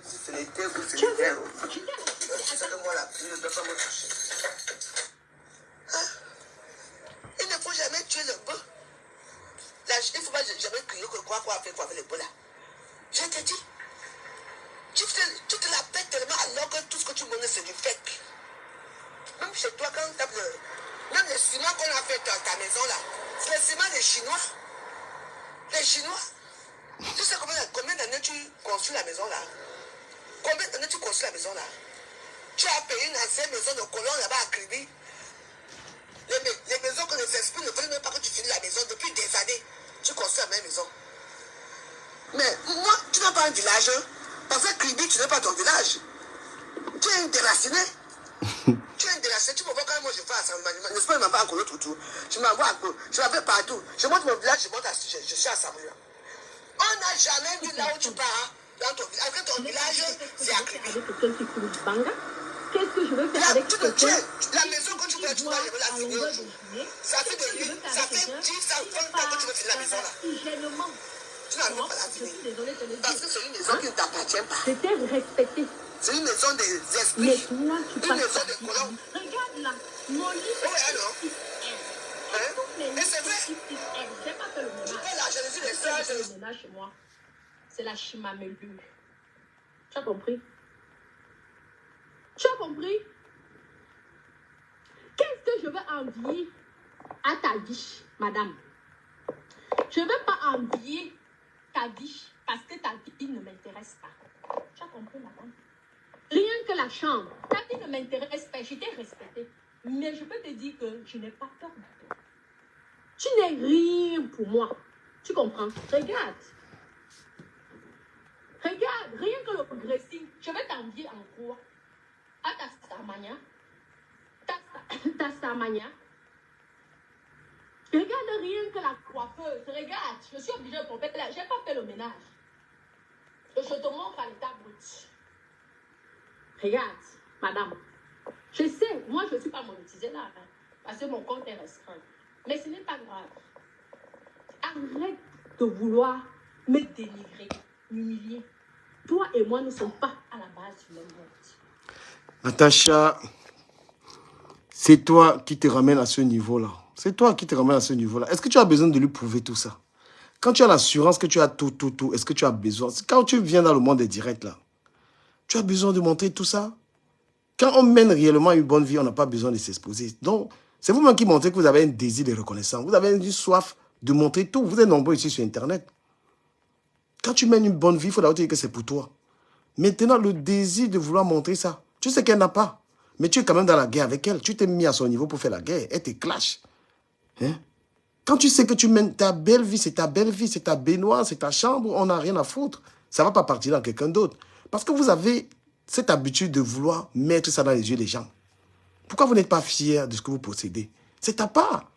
S3: C'est l'été ou c'est
S2: Tu as
S3: l'hiver.
S2: vu? Je t'ai accepté.
S3: C'est que moi là, je ne dois pas me toucher. Hein? Il ne faut jamais tuer le bœuf. Là, il ne faut pas jamais crier que quoi faire quoi avec le bœuf là. Je te dis, tu te la pètes tellement alors que tout ce que tu montres c'est du fake. Même chez toi, quand tu as même le ciment qu'on a fait dans ta maison là, c'est le ciment des Chinois. Les Chinois. Tu sais combien d'années tu construis la maison là? Combien d'années tu construis la maison là? Tu as payé une ancienne maison de colons là-bas à Kribi. Les maisons que les esprits ne veulent même pas que tu finisses la maison depuis des années. Tu construis la même maison. Mais moi, tu n'as pas un village. Parce que Kribi, tu n'es pas ton village. Tu es un déraciné. Tu es un déraciné. Tu me vois quand moi je fais à Saint-Marie. N'est-ce pas, je m'envoie à Kolo Toutou. Je m'envoie à Kolo. Je m'en vais partout. Je monte mon village, je suis à Saint-Marie. On n'a jamais vu là où tu pars. Dans ton village. Parce que ton village, c'est à Kribi.
S2: Qu'est-ce que je veux faire avec quelqu'un?
S3: La maison que tu veux, tu vas la finir un jour. Ça fait 10, ça fait 20 ans que tu veux finir la maison là. Tu n'arrives pas à la finir. Parce que c'est une maison qui ne t'appartient pas.
S2: Je t'ai respecté.
S3: C'est une maison des esprits.
S2: Mais toi, tu
S3: Une
S2: passes
S3: maison
S2: par
S3: des colons.
S2: Regarde là, mon lit
S3: Oui, alors. Et c'est vrai.
S2: j'ai pas fait le ménage.
S3: Tu fais la jalousie des
S2: J'ai
S3: sœurs.
S2: fait le ménage chez moi. C'est la chimamélure. Tu as compris? Tu as compris? Qu'est-ce que je veux envier à ta vie, madame? Je ne veux pas envier ta vie parce que ta vie ne m'intéresse pas. Tu as compris, madame? Rien que la chambre. Ta vie ne m'intéresse pas. Je t'ai respecté. Mais je peux te dire que je n'ai pas peur de toi. Tu n'es rien pour moi. Tu comprends? Regarde. Regarde, rien que le dressing. Je vais t'envier en quoi? À ta Starmania. Ta Starmania. Regarde rien que la coiffeuse. Regarde, je suis obligée de pomper là. Je n'ai pas fait le ménage. Je te montre à l'état brut. Regarde, madame. Je sais, moi je ne suis pas monétisée là. Hein, parce que mon compte est restreint. Mais ce n'est pas grave. Arrête de vouloir me dénigrer, m'humilier. Toi et moi ne sommes pas à la base du même monde.
S1: Natacha, c'est toi qui te ramène à ce niveau-là. C'est toi qui te ramène à ce niveau-là. Est-ce que tu as besoin de lui prouver tout ça? Quand tu as l'assurance que tu as tout, est-ce que tu as besoin? Quand tu viens dans le monde des directs, là, tu as besoin de montrer tout ça? Quand on mène réellement une bonne vie, on n'a pas besoin de s'exposer. Donc, c'est vous-même qui montrez que vous avez un désir de reconnaissance. Vous avez une soif de montrer tout. Vous êtes nombreux ici sur Internet. Quand tu mènes une bonne vie, il faut d'abord te dire que c'est pour toi. Maintenant, le désir de vouloir montrer ça, tu sais qu'elle n'a pas. Mais tu es quand même dans la guerre avec elle. Tu t'es mis à son niveau pour faire la guerre. Elle te clash. Hein? Quand tu sais que tu mènes ta belle vie, c'est ta belle vie, c'est ta baignoire, c'est ta chambre, on n'a rien à foutre. Ça ne va pas partir dans quelqu'un d'autre. Parce que vous avez cette habitude de vouloir mettre ça dans les yeux des gens. Pourquoi vous n'êtes pas fiers de ce que vous possédez? C'est ta part.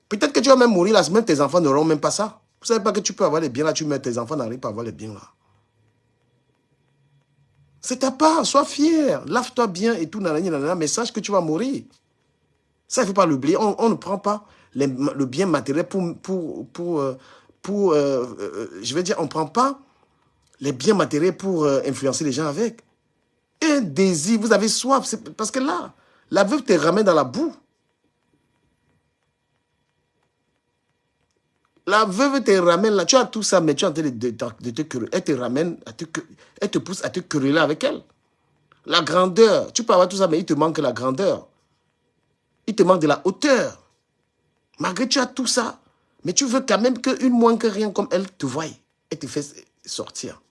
S1: Peut-être que tu vas même mourir la semaine, tes enfants n'auront même pas ça. Vous ne savez pas que tu peux avoir les biens là, tu mets tes enfants n'arrivent pas à avoir les biens là. C'est ta part, sois fier. Lave-toi bien et tout, nanana, mais sache que tu vas mourir. Ça, il ne faut pas l'oublier. On ne prend pas le bien matériel je vais dire, on ne prend pas les biens matériels pour influencer les gens avec. Un désir, vous avez soif, parce que là, la veuve te ramène dans la boue. La veuve te ramène là, tu as tout ça, mais tu es en train de te quereller. Elle te ramène, elle te pousse à te quereller avec elle. La grandeur, tu peux avoir tout ça, mais il te manque la grandeur. Il te manque de la hauteur. Malgré que tu as tout ça, mais tu veux quand même qu'une moins que rien comme elle te voie. Elle te fait sortir.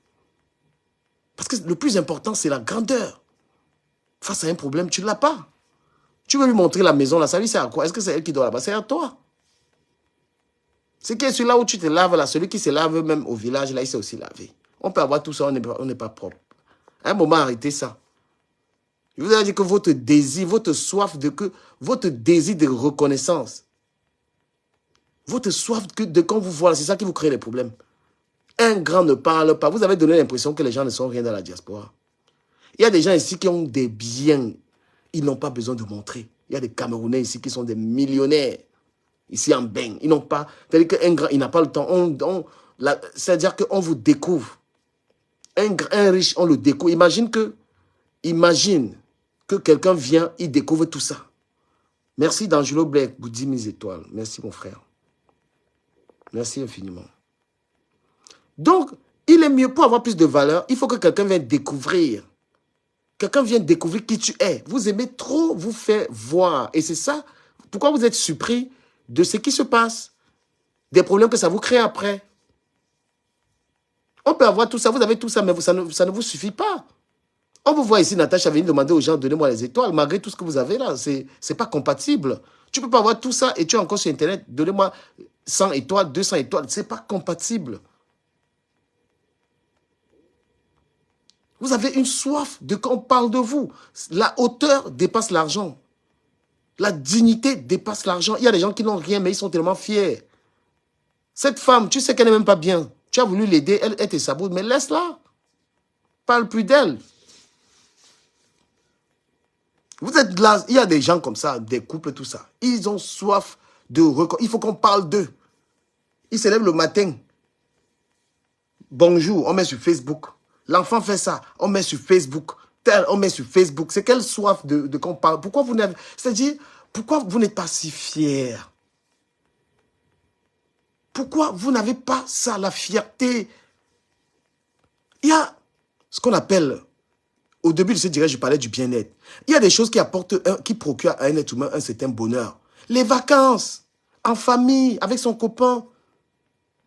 S1: Parce que le plus important, c'est la grandeur. Face à un problème, tu ne l'as pas. Tu veux lui montrer la maison, là, ça lui sert à quoi? Est-ce que c'est elle qui doit là-bas? C'est à toi. Ce qui est celui-là où tu te laves, là, celui qui se lave même au village, là, il sait aussi laver. On peut avoir tout ça, on n'est pas propre. À un moment, arrêtez ça. Je vous ai dit que votre désir, votre soif votre désir de reconnaissance, votre soif de quand vous voit, c'est ça qui vous crée les problèmes. Un grand ne parle pas. Vous avez donné l'impression que les gens ne sont rien dans la diaspora. Il y a des gens ici qui ont des biens. Ils n'ont pas besoin de montrer. Il y a des Camerounais ici qui sont des millionnaires. Ici en Beng. Ils n'ont pas... C'est-à-dire qu'un grand, il n'a pas le temps. C'est-à-dire qu'on vous découvre. Un riche, on le découvre. Imagine que quelqu'un vient, il découvre tout ça. Merci d'Angelo Black pour 10 000 étoiles. Merci mon frère. Merci infiniment. Donc, il est mieux pour avoir plus de valeur. Il faut que quelqu'un vienne découvrir. Quelqu'un vienne découvrir qui tu es. Vous aimez trop vous faire voir. Et c'est ça. Pourquoi vous êtes surpris de ce qui se passe? Des problèmes que ça vous crée après. On peut avoir tout ça. Vous avez tout ça, mais ça ne vous suffit pas. On vous voit ici, Natacha venir demander aux gens, donnez-moi les étoiles, malgré tout ce que vous avez là. C'est pas compatible. Tu ne peux pas avoir tout ça et tu es encore sur Internet, donnez-moi 100 étoiles, 200 étoiles. Ce n'est pas compatible. Vous avez une soif de qu'on parle de vous. La hauteur dépasse l'argent. La dignité dépasse l'argent. Il y a des gens qui n'ont rien, mais ils sont tellement fiers. Cette femme, tu sais qu'elle n'est même pas bien. Tu as voulu l'aider, elle te sabote, mais laisse-la. Parle plus d'elle. Vous êtes là, il y a des gens comme ça, des couples, tout ça. Ils ont soif de reconnaissance. Il faut qu'on parle d'eux. Ils se lèvent le matin. Bonjour, on met sur Facebook. L'enfant fait ça, on met sur Facebook. Tel, on met sur Facebook. C'est quelle soif de qu'on parle. Pourquoi vous n'avez... C'est-à-dire, pourquoi vous n'êtes pas si fiers? Pourquoi vous n'avez pas ça, la fierté? Il y a ce qu'on appelle... Au début de ce direct, je parlais du bien-être. Il y a des choses qui qui procurent à un être humain un certain bonheur. Les vacances, en famille, avec son copain.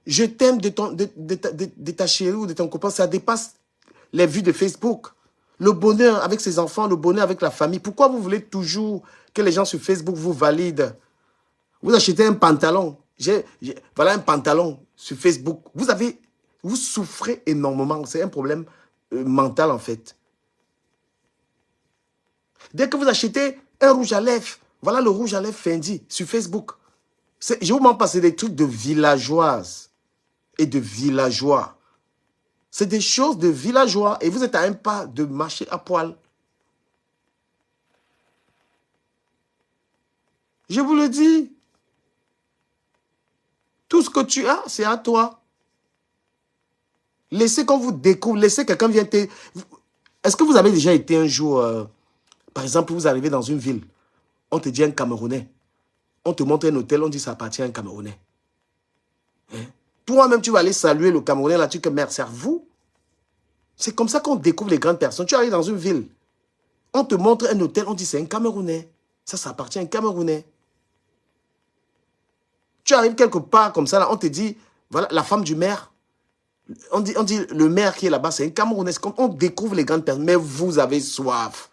S1: Je t'aime de ta chérie ou de ton copain, ça dépasse les vues de Facebook. Le bonheur avec ses enfants, le bonheur avec la famille. Pourquoi vous voulez toujours que les gens sur Facebook vous valident? Vous achetez un pantalon. Voilà un pantalon sur Facebook. Vous souffrez énormément. C'est un problème mental en fait. Dès que vous achetez un rouge à lèvres, voilà le rouge à lèvres Fendi sur Facebook. Je vous mens pas, c'est des trucs de villageoises et de villageois. C'est des choses de villageois et vous êtes à un pas de marcher à poil. Je vous le dis. Tout ce que tu as, c'est à toi. Laissez qu'on vous découvre, laissez quelqu'un vienne te... Est-ce que vous avez déjà été un jour... Par exemple, vous arrivez dans une ville, on te dit un Camerounais. On te montre un hôtel, on dit ça appartient à un Camerounais. Hein? Toi-même, tu vas aller saluer le Camerounais, là, tu dis que merde, c'est à vous. C'est comme ça qu'on découvre les grandes personnes. Tu arrives dans une ville, on te montre un hôtel, on dit c'est un Camerounais. Ça appartient à un Camerounais. Tu arrives quelque part comme ça, là, on te dit, voilà, la femme du maire. On dit le maire qui est là-bas, c'est un Camerounais. On découvre les grandes personnes, mais vous avez soif.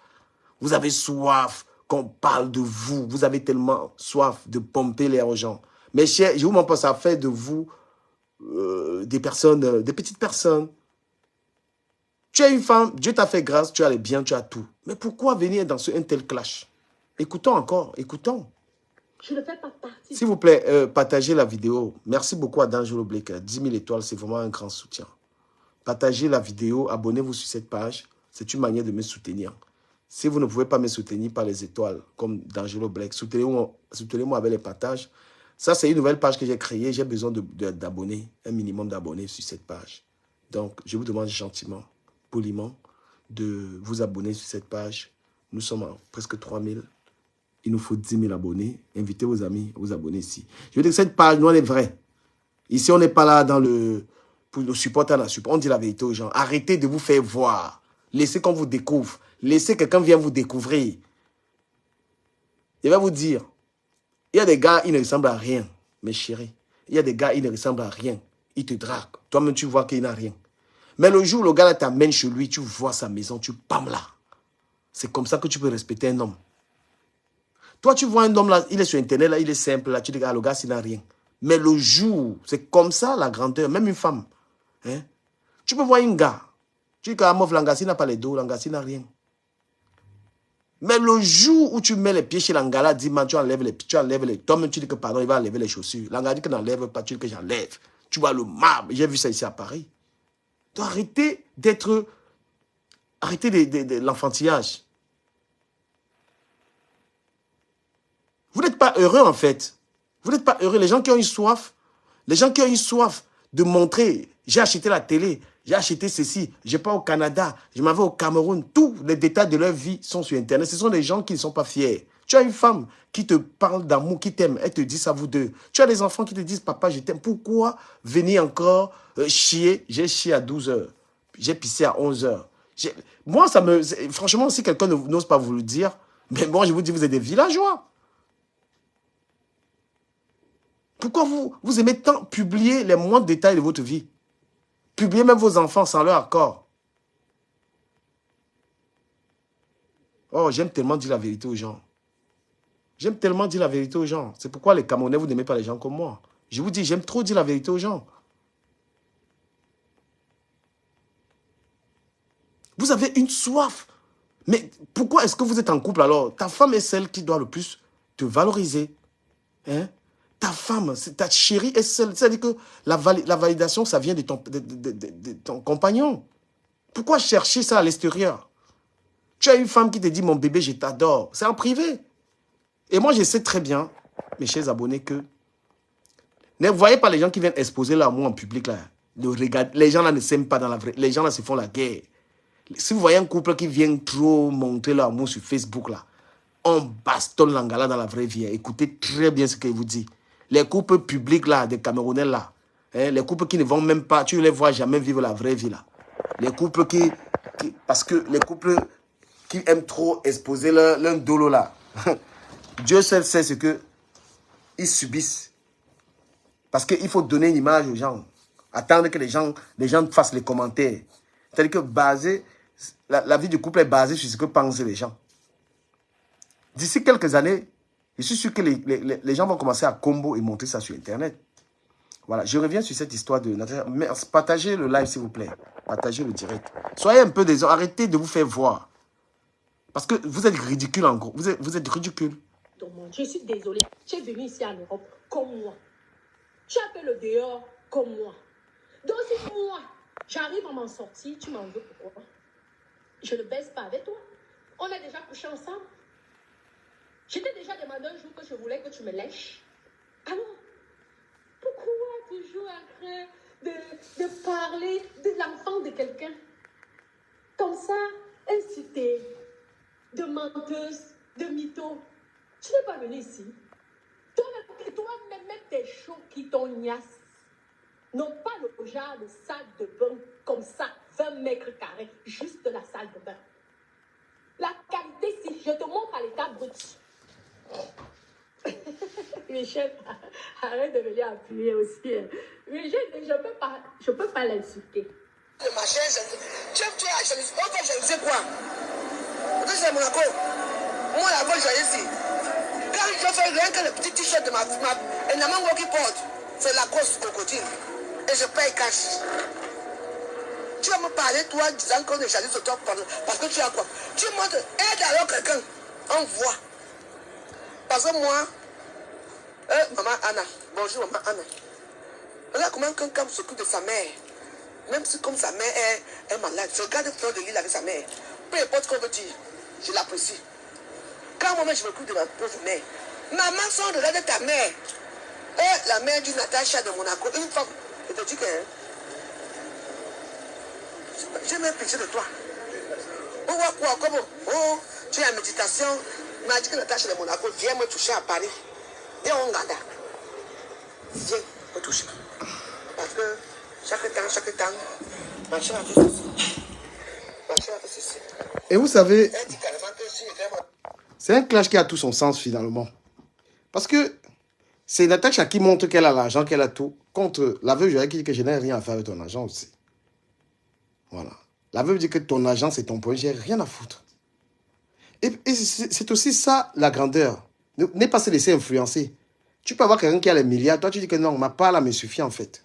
S1: Vous avez soif qu'on parle de vous. Vous avez tellement soif de pomper l'air aux gens. Mais chers, je vous mens pas, ça fait de vous des personnes, des petites personnes. Tu es une femme, Dieu t'a fait grâce, tu as les biens, tu as tout. Mais pourquoi venir dans un tel clash? Écoutons encore, écoutons.
S2: Je ne fais pas partie.
S1: S'il vous plaît, partagez la vidéo. Merci beaucoup à D'Angelo Blake. 10 000 étoiles, c'est vraiment un grand soutien. Partagez la vidéo, abonnez-vous sur cette page. C'est une manière de me soutenir. Si vous ne pouvez pas me soutenir par les étoiles, comme D'Angelo Black, soutenez-moi avec les partages. Ça, c'est une nouvelle page que j'ai créée. J'ai besoin d'abonnés, un minimum d'abonnés sur cette page. Donc, je vous demande gentiment, poliment, de vous abonner sur cette page. Nous sommes à presque 3000. Il nous faut 10 000 abonnés. Invitez vos amis à vous abonner ici. Je veux dire que cette page, nous, elle est vraie. Ici, on n'est pas là pour le support à la support. On dit la vérité aux gens. Arrêtez de vous faire voir. Laissez qu'on vous découvre. Laissez quelqu'un vienne vous découvrir. Je vais vous dire, il y a des gars, ils ne ressemblent à rien, mes chéris. Il y a des gars, ils ne ressemblent à rien. Ils te draguent. Toi-même, tu vois qu'il n'a rien. Mais le jour où le gars t'amène chez lui, tu vois sa maison, tu pam là. C'est comme ça que tu peux respecter un homme. Toi, tu vois un homme là, il est sur Internet, là, il est simple, là, tu dis, ah, le gars, il n'a rien. Mais le jour, c'est comme ça la grandeur, même une femme. Hein? Tu peux voir un gars, tu dis que la meuf, l'angassi n'a pas les dos, l'angassi n'a rien. Mais le jour où tu mets les pieds chez l'angala, dis-moi, tu enlèves les toi-même tu dis que pardon, il va enlever les chaussures. L'angala dit que n'enlève pas, tu dis que j'enlève. Tu vois le marbre, j'ai vu ça ici à Paris. Donc arrêtez de l'enfantillage. Vous n'êtes pas heureux en fait. Vous n'êtes pas heureux. Les gens qui ont une soif, de montrer, j'ai acheté la télé, j'ai acheté ceci, je pars au Canada, je m'en vais au Cameroun, tous les détails de leur vie sont sur Internet. Ce sont des gens qui ne sont pas fiers. Tu as une femme qui te parle d'amour, qui t'aime, elle te dit ça vous deux. Tu as des enfants qui te disent, papa, je t'aime. Pourquoi venir encore chier? J'ai chié à 12 heures, j'ai pissé à 11 heures. Moi, franchement, si quelqu'un n'ose pas vous le dire, mais moi, je vous dis, vous êtes des villageois. Pourquoi vous aimez tant publier les moindres détails de votre vie? Publier même vos enfants sans leur accord. Oh, j'aime tellement dire la vérité aux gens. J'aime tellement dire la vérité aux gens. C'est pourquoi les Camerounais, vous n'aimez pas les gens comme moi. Je vous dis, j'aime trop dire la vérité aux gens. Vous avez une soif. Mais pourquoi est-ce que vous êtes en couple alors? Ta femme est celle qui doit le plus te valoriser. Hein? Ta femme, ta chérie est celle. C'est-à-dire que la validation, ça vient de ton compagnon. Pourquoi chercher ça à l'extérieur? Tu as une femme qui te dit, mon bébé, je t'adore. C'est en privé. Et moi, je sais très bien, mes chers abonnés, que ne voyez pas les gens qui viennent exposer l'amour en public. Là. Les gens là ne s'aiment pas dans la vraie. Les gens là se font la guerre. Si vous voyez un couple qui vient trop montrer l'amour sur Facebook, là, on bastonne l'angala dans la vraie vie. Écoutez très bien ce qu'il vous dit. Les couples publics là, des Camerounais là, hein, les couples qui ne vont même pas, tu ne les vois jamais vivre la vraie vie là. Les couples parce que les couples qui aiment trop exposer leur dolo là, Dieu seul sait ce qu'ils subissent. Parce qu'il faut donner une image aux gens. Attendre que les gens fassent les commentaires. C'est-à-dire que la vie du couple est basée sur ce que pensent les gens. D'ici quelques années, je suis sûr que les gens vont commencer à combo et monter ça sur Internet. Voilà, je reviens sur cette histoire de Natacha. Partagez le live, s'il vous plaît. Partagez le direct. Soyez un peu désolé. Arrêtez de vous faire voir. Parce que vous êtes ridicule en gros. Vous êtes ridicule.
S2: Je suis désolée. Tu es venu ici en Europe comme moi. Tu as fait le dehors comme moi. Donc si moi, j'arrive à m'en sortir, tu m'en veux pourquoi? Je ne baisse pas avec toi. On a déjà couché ensemble. Je t'ai déjà demandé un jour que je voulais que tu me lèches. Alors, pourquoi toujours en train de parler de l'enfant de quelqu'un? Comme ça, incité, de menteuse, de mytho. Tu n'es pas venu ici. Toi-même, tes chauds qui t'ont gnasse n'ont pas le genre de salle de bain comme ça, 20 mètres carrés, juste la salle de bain. La qualité, si je te montre à l'état brut. Michel, arrête de venir appuyer aussi. Michel, je peux pas l'insulter.
S3: Le machin, tu sais quoi? C'est Monaco. Moi, la bonne joyeuse ici. Quand je fais rien que le petit t-shirt de ma et la main qui porte, c'est la cause crocodile. Et je paye cash. Tu vas me parler, toi, disant qu'on est jaloux sur toi parce que tu as quoi? Tu montres, aide alors quelqu'un. On voit. Parce que moi, maman Anna, bonjour maman Anna. Regarde comment quelqu'un s'occupe de sa mère. Même si comme sa mère est malade, je regarde fleur de l'île avec sa mère. Peu importe ce qu'on veut dire, je l'apprécie. Quand moi-même je m'occupe de ma pauvre mère, maman sans regarder ta mère. Et la mère du Natacha de Monaco, une femme, je te dis que j'ai même pitié de toi. Oh, quoi, comment? Oh, tu es en méditation. Il m'a dit que Natacha de Monaco, viens me toucher à Paris. Viens en Ganda. Viens me toucher. Parce que chaque temps, ma chère a fait ceci. Ma chère a fait ceci.
S1: Et vous savez,
S3: Elle dit carrément que si
S1: c'est un clash qui a tout son sens finalement. Parce que c'est Natacha qui montre qu'elle a l'argent, qu'elle a tout, contre la veuve Joël qui dit que je n'ai rien à faire avec ton argent aussi. Voilà. La veuve dit que ton argent c'est ton point, j'ai rien à foutre. Et c'est aussi ça la grandeur. N'est pas se laisser influencer. Tu peux avoir quelqu'un qui a les milliards. Toi, tu dis que non, ma part là me suffit en fait.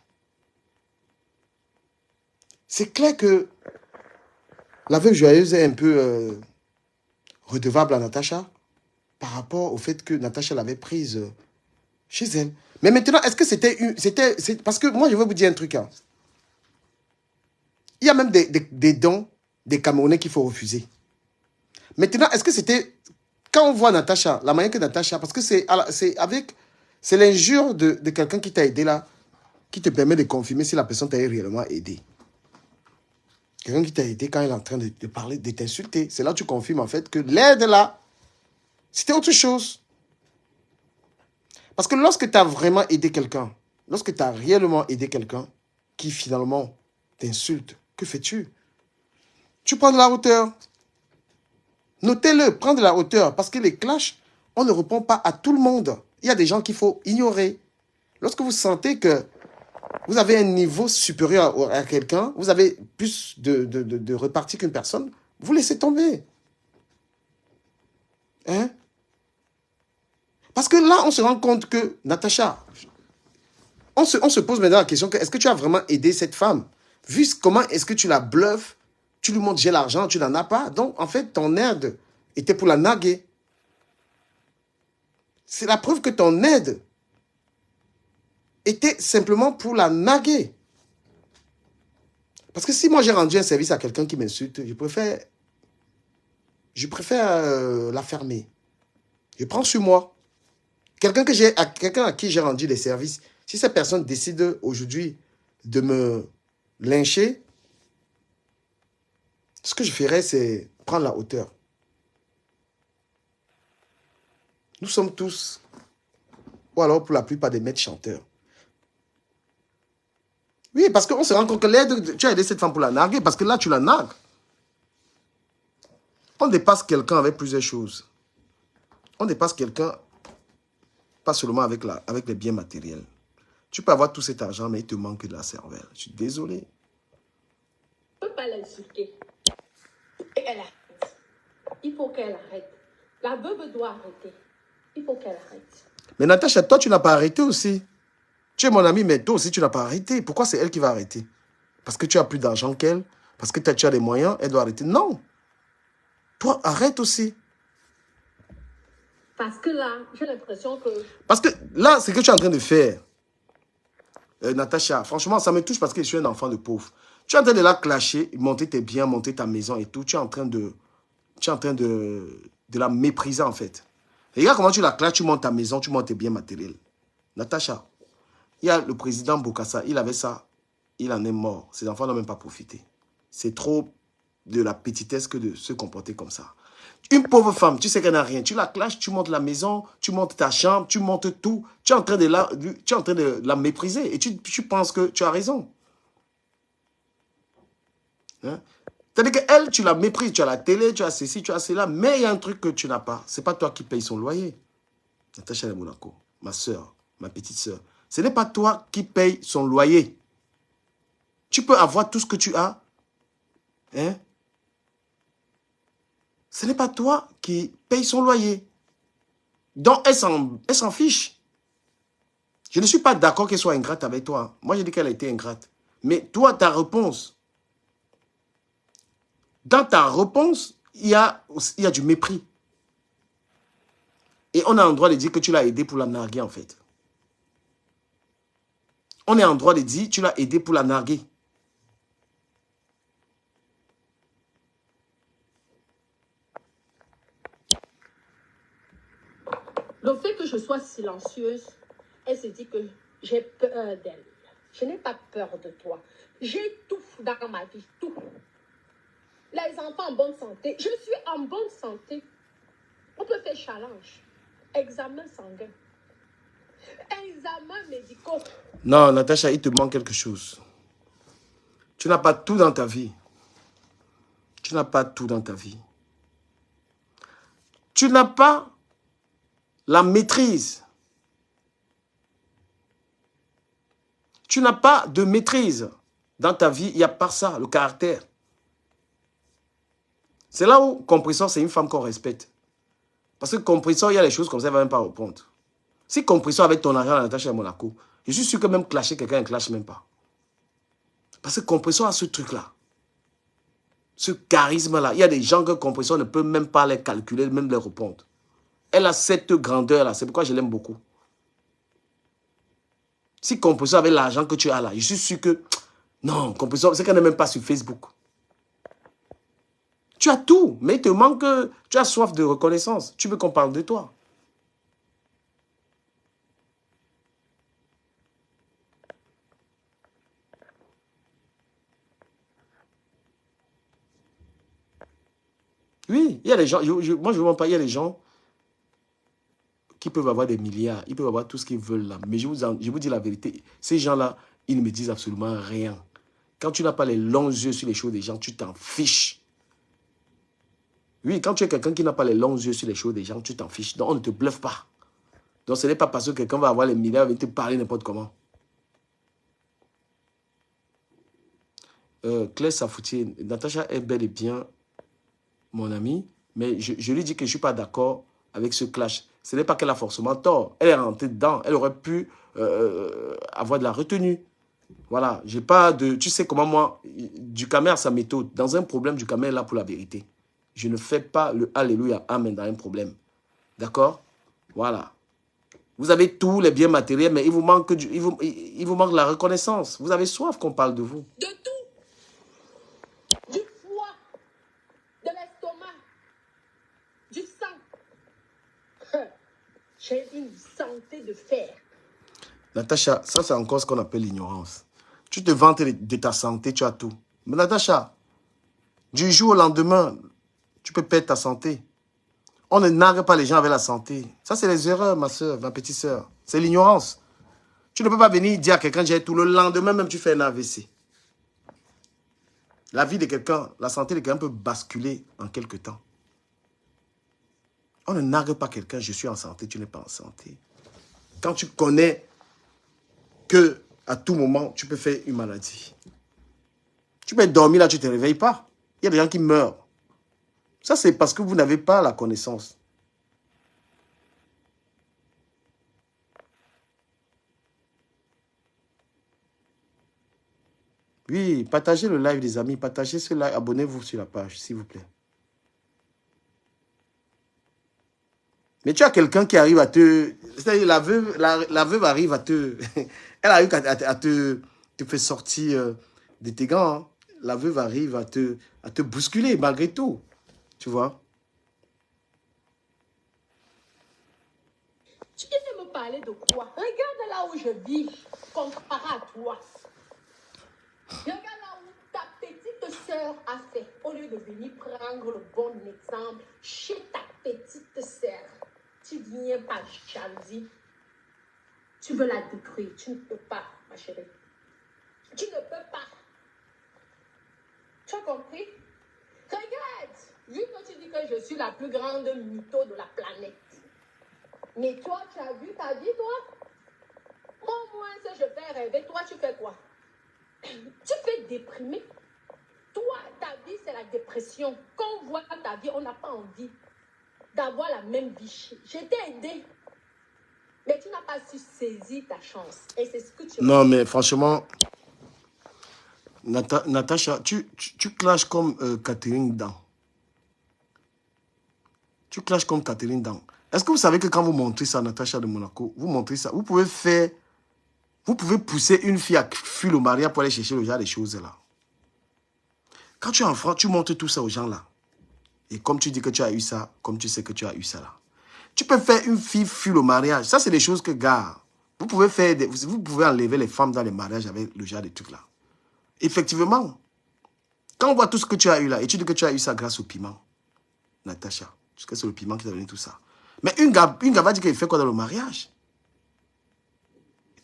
S1: C'est clair que la veuve joyeuse est un peu redevable à Natacha par rapport au fait que Natacha l'avait prise chez elle. Mais maintenant, est-ce que c'était... Parce que moi, je vais vous dire un truc. Hein. Il y a même des dons des Camerounais qu'il faut refuser. Maintenant, est-ce que c'était... Quand on voit Natacha, la manière que Natacha... Parce que c'est l'injure de quelqu'un qui t'a aidé là, qui te permet de confirmer si la personne t'a réellement aidé. Quelqu'un qui t'a aidé quand il est en train de parler, de t'insulter. C'est là que tu confirmes en fait que l'aide là, c'était autre chose. Parce que lorsque tu as vraiment aidé quelqu'un, lorsque tu as réellement aidé quelqu'un qui finalement t'insulte, que fais-tu? Tu prends de la hauteur. Notez-le, prends de la hauteur. Parce que les clashs, on ne répond pas à tout le monde. Il y a des gens qu'il faut ignorer. Lorsque vous sentez que vous avez un niveau supérieur à quelqu'un, vous avez plus de repartie qu'une personne, vous laissez tomber. Hein? Parce que là, on se rend compte que, Natacha, on se pose maintenant la question que est-ce que tu as vraiment aidé cette femme? Vu comment est-ce que tu la bluffes, tu lui montres j'ai l'argent, tu n'en as pas. Donc, en fait, ton aide était pour la narguer. C'est la preuve que ton aide était simplement pour la narguer. Parce que si moi j'ai rendu un service à quelqu'un qui m'insulte, je préfère la fermer. Je prends sur moi. Quelqu'un à qui j'ai rendu des services, si cette personne décide aujourd'hui de me lyncher, ce que je ferais, c'est prendre la hauteur. Nous sommes tous, ou alors pour la plupart des maîtres chanteurs. Oui, parce qu'on se rend compte que l'aide, tu as aidé cette femme pour la narguer, parce que là, tu la nargues. On dépasse quelqu'un avec plusieurs choses. On dépasse quelqu'un, pas seulement avec les biens matériels. Tu peux avoir tout cet argent, mais il te manque de la cervelle. Je suis désolé.
S2: Je ne peux pas l'insulter. Elle arrête. Il faut qu'elle arrête. La veuve doit arrêter. Il faut qu'elle arrête.
S1: Mais Natacha, toi, tu n'as pas arrêté aussi. Tu es mon ami, mais toi aussi, tu n'as pas arrêté. Pourquoi c'est elle qui va arrêter? Parce que tu as plus d'argent qu'elle? Parce que tu as des moyens, elle doit arrêter? Non. Toi, arrête aussi.
S2: Parce que là, j'ai l'impression que...
S1: Parce que là, ce que tu es en train de faire, Natacha, franchement, ça me touche parce que je suis un enfant de pauvre. Tu es en train de la clasher, monter tes biens, monter ta maison et tout. Tu es en train de la mépriser, en fait. Regarde comment tu la clashes, tu montes ta maison, tu montes tes biens matériels. Natacha, il y a le président Bokassa, il avait ça, il en est mort. Ses enfants n'ont même pas profité. C'est trop de la petitesse que de se comporter comme ça. Une pauvre femme, tu sais qu'elle n'a rien. Tu la clashes, tu montes la maison, tu montes ta chambre, tu montes tout. Tu es en train de la mépriser. Et tu penses que tu as raison. Hein? C'est-à-dire qu'elle, tu la méprises. Tu as la télé, tu as ceci, tu as cela. Mais il y a un truc que tu n'as pas. Ce n'est pas toi qui payes son loyer. Natacha de Monaco, ma soeur, ma petite soeur. Ce n'est pas toi qui payes son loyer. Tu peux avoir tout ce que tu as. Hein? Ce n'est pas toi qui paye son loyer. Donc, elle s'en fiche. Je ne suis pas d'accord qu'elle soit ingrate avec toi. Moi, j'ai dit qu'elle a été ingrate. Mais toi, ta réponse, dans ta réponse, il y a du mépris. Et on a un droit de dire que tu l'as aidé pour la narguer, en fait. On est en droit de dire que tu l'as aidé pour la narguer.
S2: Le fait que je sois silencieuse, elle se dit que j'ai peur d'elle. Je n'ai pas peur de toi. J'ai tout dans ma vie, tout. Les enfants en bonne santé. Je suis en bonne santé. On peut faire challenge. Examen sanguin. Examen médicaux.
S1: Non, Natacha, il te manque quelque chose. Tu n'as pas tout dans ta vie. Tu n'as pas tout dans ta vie. Tu n'as pas la maîtrise. Tu n'as pas de maîtrise dans ta vie. Il y a pas ça, le caractère. C'est là où Compressor, c'est une femme qu'on respecte. Parce que Compressor, il y a les choses comme ça, elle ne va même pas répondre. Si Compression avait ton argent à Natacha à Monaco, je suis sûr que même clasher quelqu'un ne clash même pas. Parce que Compression a ce truc-là. Ce charisme-là. Il y a des gens que Compression ne peut même pas les calculer, même les répondre. Elle a cette grandeur-là. C'est pourquoi je l'aime beaucoup. Si Compression avait l'argent que tu as là, je suis sûr que... Non, Compression, c'est qu'elle n'est même pas sur Facebook. Tu as tout, mais il te manque... Tu as soif de reconnaissance. Tu veux qu'on parle de toi. Oui, il y a des gens... moi, je ne veux pas. Il y a des gens qui peuvent avoir des milliards. Ils peuvent avoir tout ce qu'ils veulent là. Mais je vous dis la vérité. Ces gens-là, ils ne me disent absolument rien. Quand tu n'as pas les longs yeux sur les choses des gens, tu t'en fiches. Oui, quand tu es quelqu'un qui n'a pas les longs yeux sur les choses des gens, tu t'en fiches. Donc, on ne te bluffe pas. Donc, ce n'est pas parce que quelqu'un va avoir les milliards et te parler n'importe comment. Claire Safoutier, Natacha est bel et bien mon amie, mais je lui dis que je ne suis pas d'accord avec ce clash. Ce n'est pas qu'elle a forcément tort. Elle est rentrée dedans. Elle aurait pu avoir de la retenue. Voilà, j'ai pas de... Tu sais comment moi, Ducamer a sa méthode. Dans un problème, Ducamer est là pour la vérité. Je ne fais pas le Alléluia, Amen dans un problème. D'accord? Voilà. Vous avez tous les biens matériels, mais il vous manque la reconnaissance. Vous avez soif qu'on parle de vous.
S2: De tout. Du foie, de l'estomac, du sang. J'ai une santé de fer.
S1: Natacha, ça c'est encore ce qu'on appelle l'ignorance. Tu te vantes de ta santé, tu as tout. Mais Natacha, du jour au lendemain, tu peux perdre ta santé. On ne nargue pas les gens avec la santé. Ça, c'est les erreurs, ma soeur, ma petite soeur. C'est l'ignorance. Tu ne peux pas venir dire à quelqu'un j'ai tout. Le lendemain, même tu fais un AVC. La vie de quelqu'un, la santé de quelqu'un peut basculer en quelque temps. On ne nargue pas quelqu'un, je suis en santé, tu n'es pas en santé. Quand tu connais que à tout moment, tu peux faire une maladie. Tu peux dormir là, tu ne te réveilles pas. Il y a des gens qui meurent. Ça, c'est parce que vous n'avez pas la connaissance. Oui, partagez le live des amis, partagez ce live, abonnez-vous sur la page, s'il vous plaît. Mais tu as quelqu'un qui arrive à te... C'est-à-dire la veuve arrive à te... Elle arrive à te faire sortir de tes gants. Hein. La veuve arrive à te bousculer malgré tout. Tu vois?
S2: Tu viens de me parler de quoi? Regarde là où je vis, comparé à toi. Regarde là où ta petite sœur a fait, au lieu de venir prendre le bon exemple chez ta petite sœur. Tu viens par jalousie. Tu veux la détruire. Tu ne peux pas, ma chérie. Tu ne peux pas. Tu as compris? Regarde, vu que tu dis que je suis la plus grande mytho de la planète. Mais toi, tu as vu ta vie, toi? Au moins, si je fais rêver, toi, tu fais quoi? Tu fais déprimer. Toi, ta vie, c'est la dépression. Quand on voit ta vie, on n'a pas envie d'avoir la même vie. Je t'ai aidé. Mais tu n'as pas su saisir ta chance. Et c'est ce que tu...
S1: Non, mais franchement, Natacha, tu clashes comme Catherine Dan. Tu clashes comme Catherine Dan. Est-ce que vous savez que quand vous montrez ça, Natacha de Monaco, vous montrez ça, vous pouvez pousser une fille à fuir le mariage pour aller chercher le genre des choses là. Quand tu es enfant, tu montres tout ça aux gens là. Et comme tu dis que tu as eu ça, comme tu sais que tu as eu ça là. Tu peux faire une fille fuir le mariage. Ça, c'est des choses que, gars, vous pouvez enlever les femmes dans les mariages avec le genre de trucs là. Effectivement, quand on voit tout ce que tu as eu là, et tu dis que tu as eu ça grâce au piment, Natacha, parce que c'est le piment qui t'a donné tout ça. Mais une gars va dire qu'il fait quoi dans le mariage?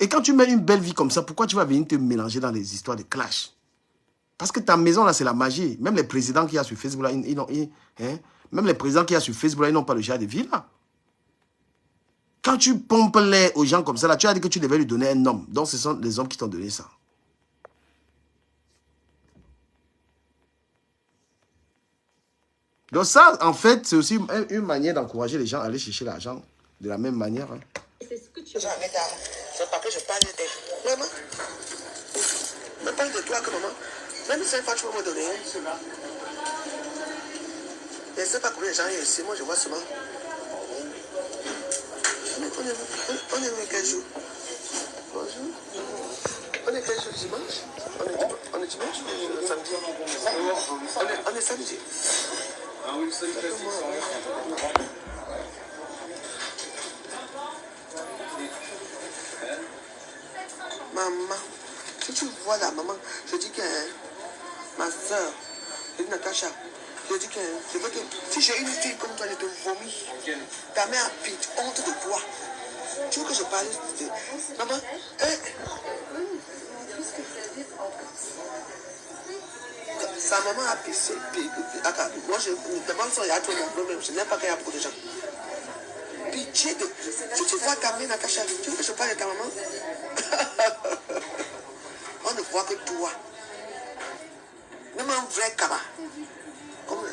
S1: Et quand tu mènes une belle vie comme ça, pourquoi tu vas venir te mélanger dans les histoires de clash? Parce que ta maison, là, c'est la magie. Même les présidents qui y a sur Facebook, là, même les présidents qui y a sur Facebook, là, ils n'ont pas le genre de vie, là. Quand tu pompes l'air aux gens comme ça, là, tu as dit que tu devais lui donner un homme. Donc, ce sont les hommes qui t'ont donné ça. Donc ça, en fait, c'est aussi une manière d'encourager les gens à aller chercher l'argent de la même manière. Hein.
S2: C'est ce que te
S3: Ça arrête là. C'est pas que je parle de... Maman, je parle de toi que maman. Même si pas tu vas me donner. Je ne sais pas combien de gens il y a ici. Moi, je vois seulement. On est quel jour? Bonjour. On est quel jour? Dimanche? On est dimanche ou samedi? On est samedi. Maman, si tu vois la maman, je dis que ma soeur, je dis Natacha, je dis que je veux que si j'ai une fille comme toi, je te vomis. Ta mère a honte de toi. Tu veux que je parle de... Maman, sa maman a pissé. Moi, je demande son yato même. Je n'aime pas qu'il y a beaucoup de gens. Pitié de... Tu vois ta mère, Natacha. Tu veux que je parle de ta maman? On ne voit que toi. Même un vrai cabas. Comme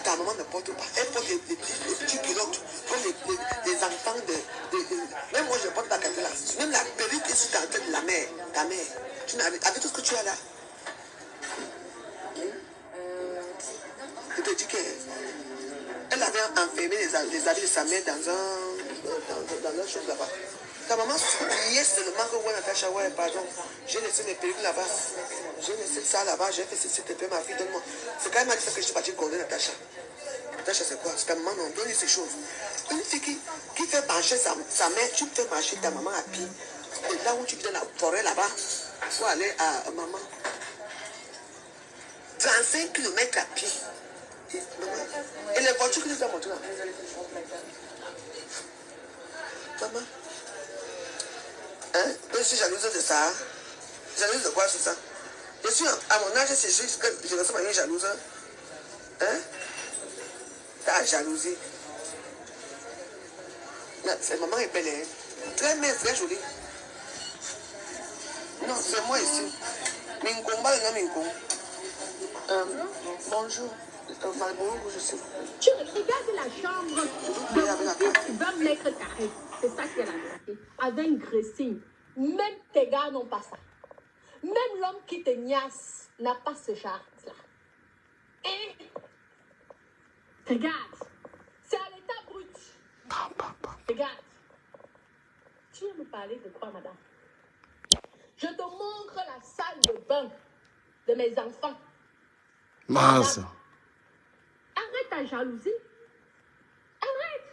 S3: ta maman ne porte pas. Elle porte des petits culottes. Comme les enfants de... Même moi, je porte la cathédrale. Même la perruque est sur la tête de la mère. Ta mère. Tu n'avais avec tout ce que tu as là. Je te dis qu'elle avait enfermé les habits de sa mère dans un chose là-bas. Ta maman soulignait seulement que ouais, Natacha, ouais, pardon. J'ai laissé mes perruques là-bas. J'ai laissé ça là-bas. J'ai fait ceci, s'il te plaît, ma fille, donne-moi. C'est quand même dit ça que je suis partie gronder Natacha. Natacha, c'est quoi? C'est ta maman, non, donne ces choses. Une fille qui fait marcher sa mère, tu fais marcher ta maman à pied. Et là où tu vis dans la forêt là-bas, pour aller à maman. 35 km à pied. Et les voitures que nous avons montrées là. Maman, hein? Je suis jalouse de ça. Jalouse de quoi sur ça? Je suis à mon âge, c'est juste que je ressemble à une jalouse. Hein? Ta jalousie. Maman est belle, hein? Très mince, très jolie. Non, c'est moi ici. Minkomba, non, Minkom. Bonjour. Bonjour, je suis.
S2: Tu regardes la chambre tu vas mettre carré. C'est ça qui est la vérité. Avec un dressing. Même tes gars n'ont pas ça. Même l'homme qui te niasse n'a pas ce genre-là. Et regarde, c'est à l'état brut. Regarde. Tu veux me parler de quoi, madame? Je te montre la salle de bain de mes enfants.
S1: Mince.
S2: Arrête ta jalousie. Arrête.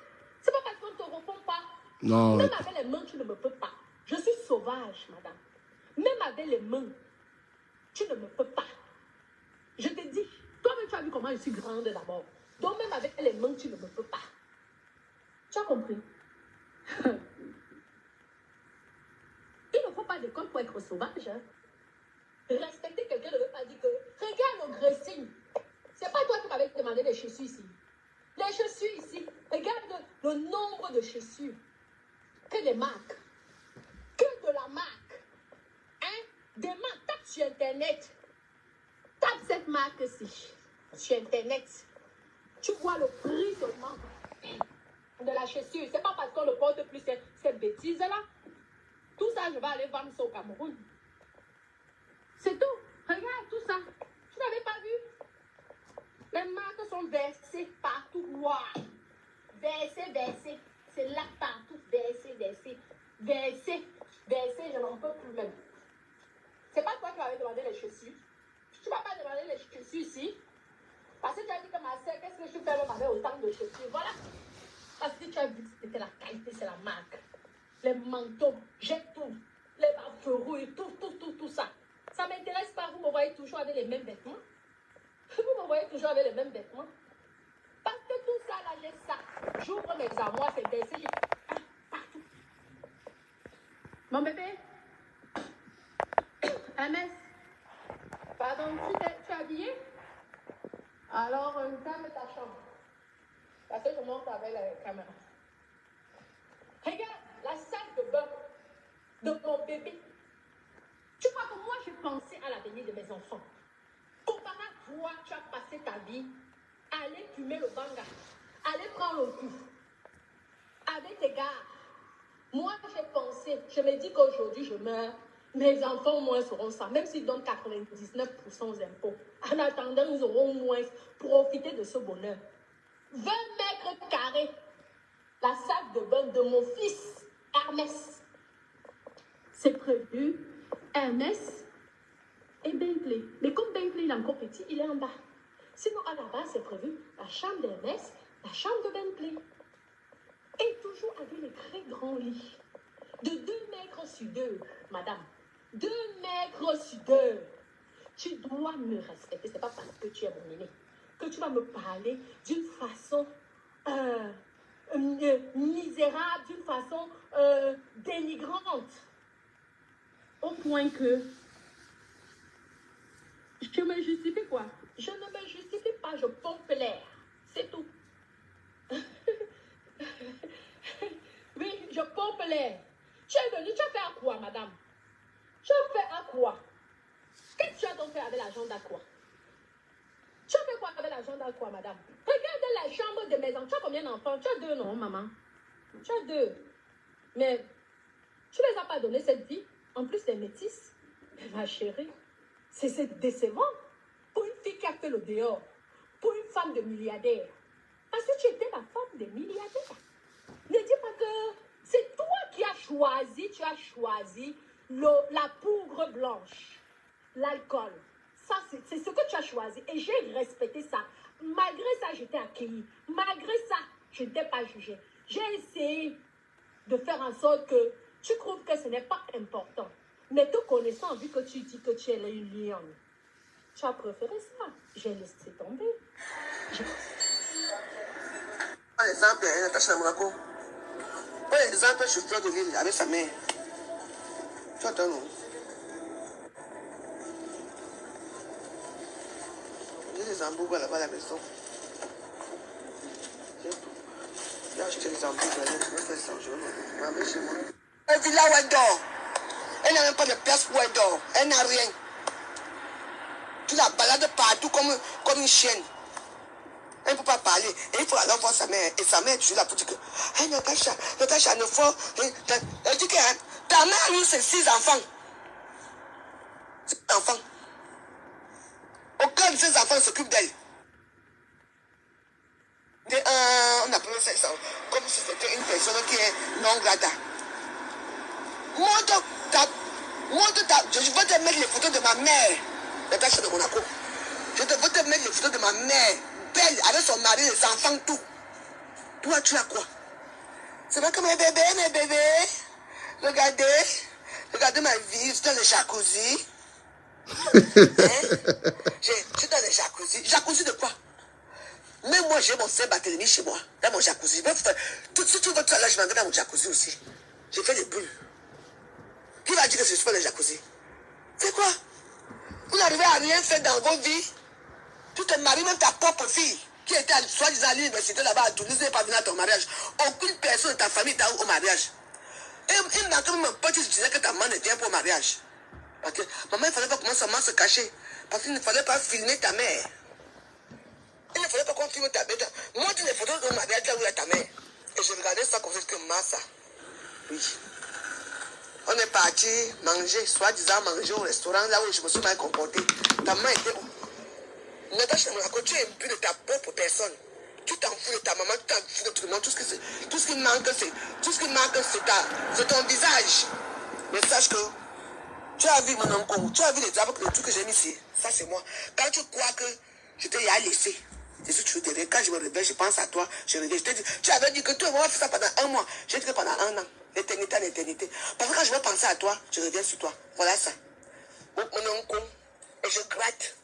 S2: C'est pas parce qu'on ne te répond pas.
S1: Non.
S2: Même avec les mains, tu ne me peux pas. Je suis sauvage, madame. Même avec les mains, tu ne me peux pas. Je te dis, toi-même, tu as vu comment je suis grande d'abord. Donc, même avec les mains, tu ne me peux pas. Tu as compris? Il ne faut pas d'école pour être sauvage. Hein. Respecter quelqu'un ne veut pas dire que... Regarde le dressing. C'est pas toi qui m'avais demandé les chaussures ici. Les chaussures ici. Regarde le nombre de chaussures. Que des marques. Que de la marque. Hein? Des marques. Tape sur Internet. Tape cette marque-ci. Sur Internet. Tu vois le prix seulement de la chaussure. C'est pas parce qu'on ne porte plus cette bêtise-là. Tout ça, je vais aller vendre ça au Cameroun. C'est tout. Regarde tout ça. Tu n'avais pas vu? Les marques sont versées partout. Wow. Versées. C'est là partout. Versées. Je n'en peux plus même. C'est pas toi qui m'avais demandé les chaussures. Tu ne m'as pas demandé les chaussures ici. Parce que tu as dit que ma soeur, qu'est-ce que je fais même avec autant de chaussures? Voilà. Parce que tu as vu que c'était la qualité, c'est la marque. Les manteaux, j'ai tout. Les barberouilles, tout ça. Ça ne m'intéresse pas. Vous me voyez toujours avec les mêmes vêtements. Vous me voyez toujours avec les mêmes vêtements. Parce que tout ça, là, j'ai ça. J'ouvre mes armoires, c'est baissé. Partout. Mon bébé. MS. Pardon, tu es habillé? Alors, calme ta chambre. Parce que je monte avec la caméra. Regarde la salle de bain de mon bébé. Tu vois que moi, j'ai pensé à l'avenir de mes enfants. Comparé à toi, tu as passé ta vie à aller fumer le banga, aller prendre le coup avec tes gars, Moi, j'ai pensé, je me dis qu'aujourd'hui, je meurs, mes enfants au moins seront ça, même s'ils donnent 99% aux impôts. En attendant, nous aurons au moins profité de ce bonheur. 20 mètres carrés, la salle de bain de mon fils, Hermès. C'est prévu, Hermès et Bentley. Mais comme Bentley il est encore petit, il est en bas. Sinon, à la base, c'est prévu la chambre d'Hermès, la chambre de Bentley. Et toujours avec les très grands lits. De 2 mètres sur 2, madame. 2 mètres sur 2. Tu dois me respecter. Ce n'est pas parce que tu es mon aîné que tu vas me parler d'une façon misérable, d'une façon dénigrante. Au point que je me justifie quoi? Je ne me justifie pas, je pompe l'air. C'est tout. Oui, je pompe l'air. Tu es venu, tu as fait à quoi, madame? Tu as fait à quoi? Qu'est-ce que tu as donc fait avec l'argent d'Aqua? Tu as fait quoi avec l'argent d'Aqua, madame? Regarde la chambre de mes enfants. Tu as combien d'enfants? Tu as 2, non, maman? Tu as 2. Mais tu ne les as pas donné cette vie. En plus, les métisses. Mais ma chérie, c'est décevant. Pour une fille qui a fait le dehors. Pour une femme de milliardaire. Parce que tu étais la femme des milliardaires. Ne dis pas que c'est toi qui as choisi, la poudre blanche, l'alcool. Ça, c'est ce que tu as choisi. Et j'ai respecté ça. Malgré ça, je t'ai accueilli. Malgré ça, je ne t'ai pas jugé. J'ai essayé de faire en sorte que tu trouves que ce n'est pas important. Mais te connaissant, vu que tu dis que tu es une lionne, tu as préféré ça. J'ai laissé tomber.
S3: Par exemple, Natacha Monaco. Par exemple, je suis Fleur de Lille avec sa mère. Tu entends, non? J'ai des hamburgers là-bas à la maison. J'ai tout. J'ai acheté des hamburgers. Je vais faire ça. Je vais m'amener chez moi. Elle vit là où elle dort. Elle n'a même pas de place où elle dort. Elle n'a rien. Tu la balades partout comme une chienne. Elle ne peut pas parler. Et il faut alors voir sa mère. Et sa mère est toujours là pour dire que hey, Natacha, ne faut. Elle dit que ta mère a eu ses 6 enfants. 6 enfants. Aucun de ces enfants ne s'occupe d'elle. On appelle ça comme si c'était une personne qui est non grata. Je veux te mettre les photos de ma mère. Natacha de Monaco. Je veux te mettre les photos de ma mère. Belle, avec son mari, les enfants, tout. Toi, tu as quoi? C'est vrai que mes bébés, regardez ma vie, je suis dans le jacuzzi. Je suis dans le jacuzzi. Jacuzzi de quoi? Même moi, j'ai mon Saint-Barthélemy chez moi, dans mon jacuzzi. Si tu veux tout à l'heure, je m'en vais dans mon jacuzzi aussi. J'ai fait les bulles. Qui va dire que je suis pas dans le jacuzzi? C'est quoi? Vous n'arrivez à rien faire dans vos vies. Tu te maries, même ta propre fille, qui était soi-disant à l'université là-bas à Toulouse, n'est pas venue à ton mariage. Aucune personne de ta famille t'a eu au mariage. Et il m'a même pas dit que ta maman n'était pas au mariage. Parce que maman, il ne fallait pas commencer à se cacher. Parce qu'il ne fallait pas filmer ta mère. Il ne fallait pas qu'on filme ta mère. Montre les photos de mariage là où il y a ta mère. Et je regardais ça comme ça que Massa. Oui. On est parti manger, soi-disant manger au restaurant là où je me suis mal comporté. Ta maman était où? Natacha Monaco, tu es imbu de ta propre personne. Tu t'en fous de ta maman, tu t'en fous de tout le monde. Tout ce qui manque, c'est ton visage. Mais sache que tu as vu mon oncle, tu as vu les arbres, les trucs que j'ai mis ici. Ça, c'est moi. Quand tu crois que je t'ai laissé, c'est ce que tu te dis. Quand je me réveille, je pense à toi. Je reviens. Je te dis, tu avais dit que toi, on va faire ça pendant 1 mois. J'ai dit que pendant 1 an. L'éternité à l'éternité. Parce que quand je vais penser à toi, je reviens sur toi. Voilà ça. Mon oncle, et je gratte.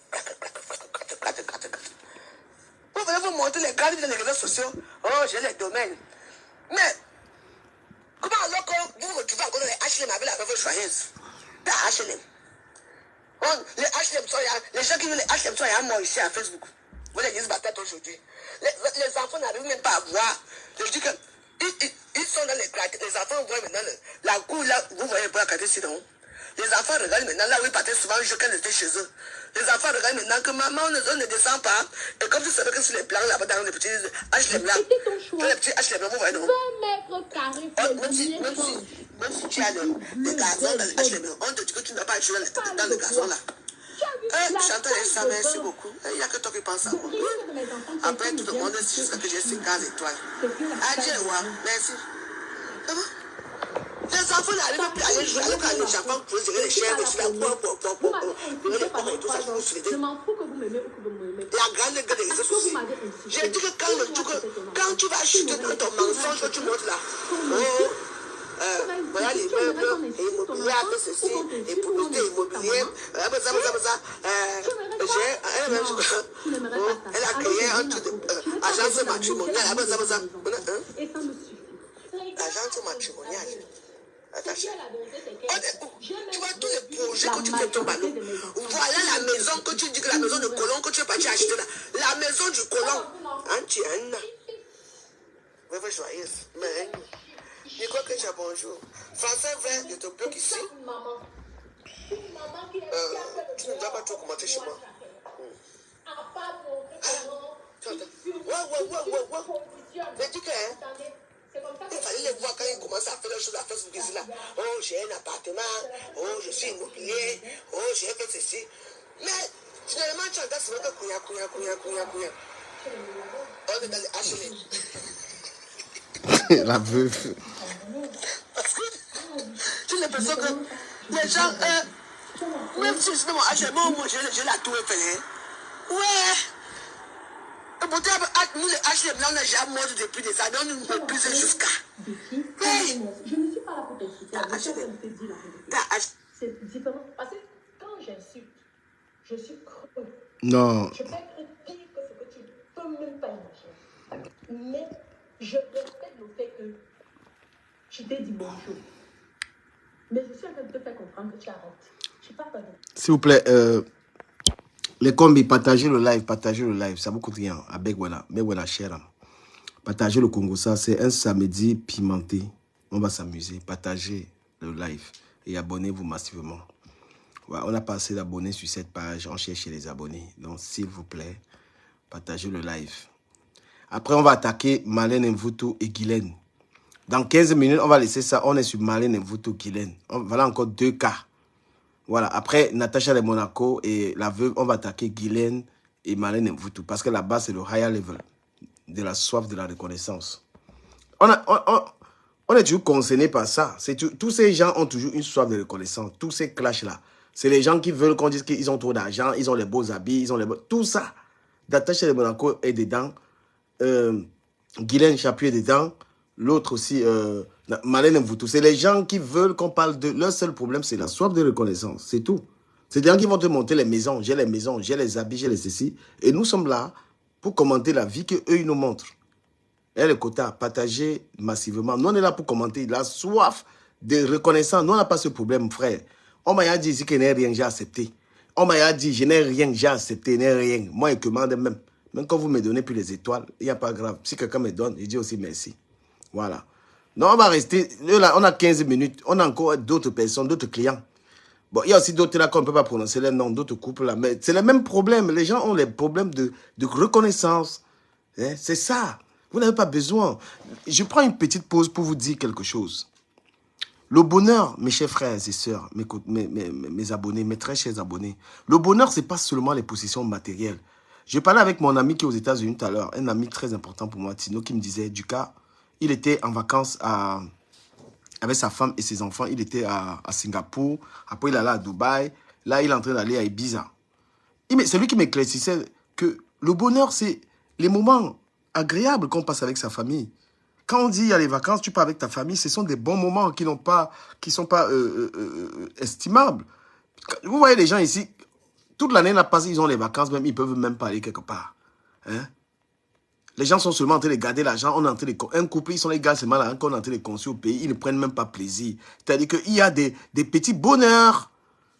S3: Vous voulez vous montrer les gardes dans les réseaux sociaux? Oh, j'ai les domaines. Mais, comment alors que vous vous retrouvez encore dans les HLM avec la veuve joyeuse? Dans HLM. Les HLM sont, les gens qui veulent les HLM sont à moi ici à Facebook. Vous les disent tête aujourd'hui. Les enfants n'arrivent même pas à voir. Je dis que ils sont dans les grattes. Les enfants voient maintenant la cour là, vous voyez pas la carte ici, non? Les enfants regardent maintenant là où ils partaient souvent jouer quand ils étaient chez eux. Les enfants regardent maintenant que maman, on ne descend pas. Et comme tu savais que sur les plans là-bas, dans les petits HLM là,
S2: C'était ton choix.
S3: dans les petits HLM là, vous voyez, non?
S2: 20 mètres carrés pour
S3: Même si tu as des gazons dans les HLM, on te dit que tu n'as pas joué dans les gazons là. Chantal et ça, merci beaucoup. Il n'y a que toi qui penses à moi. Après tout le monde, c'est juste que j'ai 50 étoiles. Adieu, merci. Les enfants n'arrivent plus à aller jouer alors quand les enfants posent les chèvres sur la
S2: Je m'en fous que vous m'aimez ou que vous m'aimez pas.
S3: la grande gueule des réseaux sociaux. J'ai dit que quand tu vas chuter dans ton mensonge que tu montres là, voilà les meubles, et immobilier, avec ceci, et propriété immobilière, elle a créé un truc d'agence matrimoniale,
S2: Et ça me suffit.
S3: agence matrimoniale. Attention. Tu vois tous les projets que tu fais tomber à nous. Voilà la maison que tu dis que la maison de colon que tu es parti acheter là. La maison du colon. Antienne. Veuve joyeuse. Mais je crois que tu as bonjour. Français vrai, je te bloque ici. Tu ne dois pas trop commenter chez moi. Ouais. Mais dis que il fallait les voir quand ils commencent à faire les choses à Facebook ici là. Oh, j'ai un appartement. Oh, je suis immobilier. Oh, j'ai fait ceci. Mais finalement, tu entends seulement que couilla. On est dans les HLM.
S1: La veuve.
S3: Parce que j'ai l'impression que les gens, même si je suis dans mon HLM, moi, j'ai la tour Eiffel. Ouais. Et pourtant, nous, les HLM, là, on n'a jamais mort depuis des années, on nous méprise jusqu'à.
S2: Je ne suis pas là pour t'insulter. Je suis en train de te dire la vérité. C'est différent. Parce que quand j'insulte, je suis creux.
S1: Non.
S2: Je peux être pire que ce que tu ne peux même pas imaginer. Mais je respecte le fait que je t'ai dit bonjour. Mais je suis en train de te faire comprendre que tu arrêtes. Je suis pas pardon.
S1: S'il vous plaît, les combis, partagez le live, ça vous coûte rien. Avec voilà, mais voilà, cher. Partagez le Congo, ça, c'est un samedi pimenté. On va s'amuser. Partagez le live et abonnez-vous massivement. Ouais, on a pas assez d'abonnés sur cette page. On cherche les abonnés. Donc, s'il vous plaît, partagez le live. Après, on va attaquer Marlène Mvuto et Guylaine. Dans 15 minutes, on va laisser ça. On est sur Marlène Mvuto et Guylaine. Voilà encore 2 cas. Voilà. Après, Natacha de Monaco et la veuve, on va attaquer Guylaine et Marlène Mvuto. Parce que là-bas, c'est le higher level de la soif de la reconnaissance. On est toujours concerné par ça. Tous ces gens ont toujours une soif de reconnaissance. Tous ces clashs-là. C'est les gens qui veulent qu'on dise qu'ils ont trop d'argent, ils ont les beaux habits, ils ont les beaux... Tout ça. Natacha de Monaco est dedans. Guylaine Chapuis est dedans. L'autre aussi, Marlène Mvuto. C'est les gens qui veulent qu'on parle de... Leur seul problème, c'est la soif de reconnaissance. C'est tout. C'est des gens qui vont te montrer les maisons. J'ai les maisons, j'ai les habits, j'ai les ceci. Et nous sommes là pour commenter la vie qu'eux, ils nous montrent. Et les quotas, partagez massivement. Nous, on est là pour commenter la soif de reconnaissance. Nous, on n'a pas ce problème, frère. On m'a dit ici que je n'ai rien, j'ai accepté. On m'a dit, je n'ai rien, j'ai accepté, je n'ai rien. Moi, je commande même. Même quand vous me donnez plus les étoiles, il n'y a pas grave. Si quelqu'un me donne, je dis aussi merci. Voilà. Non, on va rester. Là, on a 15 minutes. On a encore d'autres personnes, d'autres clients. Bon, il y a aussi d'autres là qu'on ne peut pas prononcer les noms, d'autres couples là. Mais c'est le même problème. Les gens ont les problèmes de reconnaissance. Hein? C'est ça. Vous n'avez pas besoin. Je prends une petite pause pour vous dire quelque chose. Le bonheur, mes chers frères et sœurs, mes abonnés, mes très chers abonnés, le bonheur, ce n'est pas seulement les possessions matérielles. Je parlais avec mon ami qui est aux États-Unis tout à l'heure, un ami très important pour moi, Tino, qui me disait, Duka, il était en vacances avec sa femme et ses enfants. Il était à Singapour. Après, il allait à Dubaï. Là, il est en train d'aller à Ibiza. C'est lui qui m'éclaircissait que le bonheur, c'est les moments agréables qu'on passe avec sa famille. Quand on dit il y a les vacances, tu pars avec ta famille, ce sont des bons moments qui ne sont pas estimables. Vous voyez les gens ici, toute l'année n'a passé, ils ont les vacances, même ils ne peuvent même pas aller quelque part. Hein? Les gens sont seulement en train de garder l'argent, on est en train de... Un couple, ils sont les gars seulement là, quand on est en train de construire au pays, ils ne prennent même pas plaisir. C'est-à-dire qu'il y a des petits bonheurs.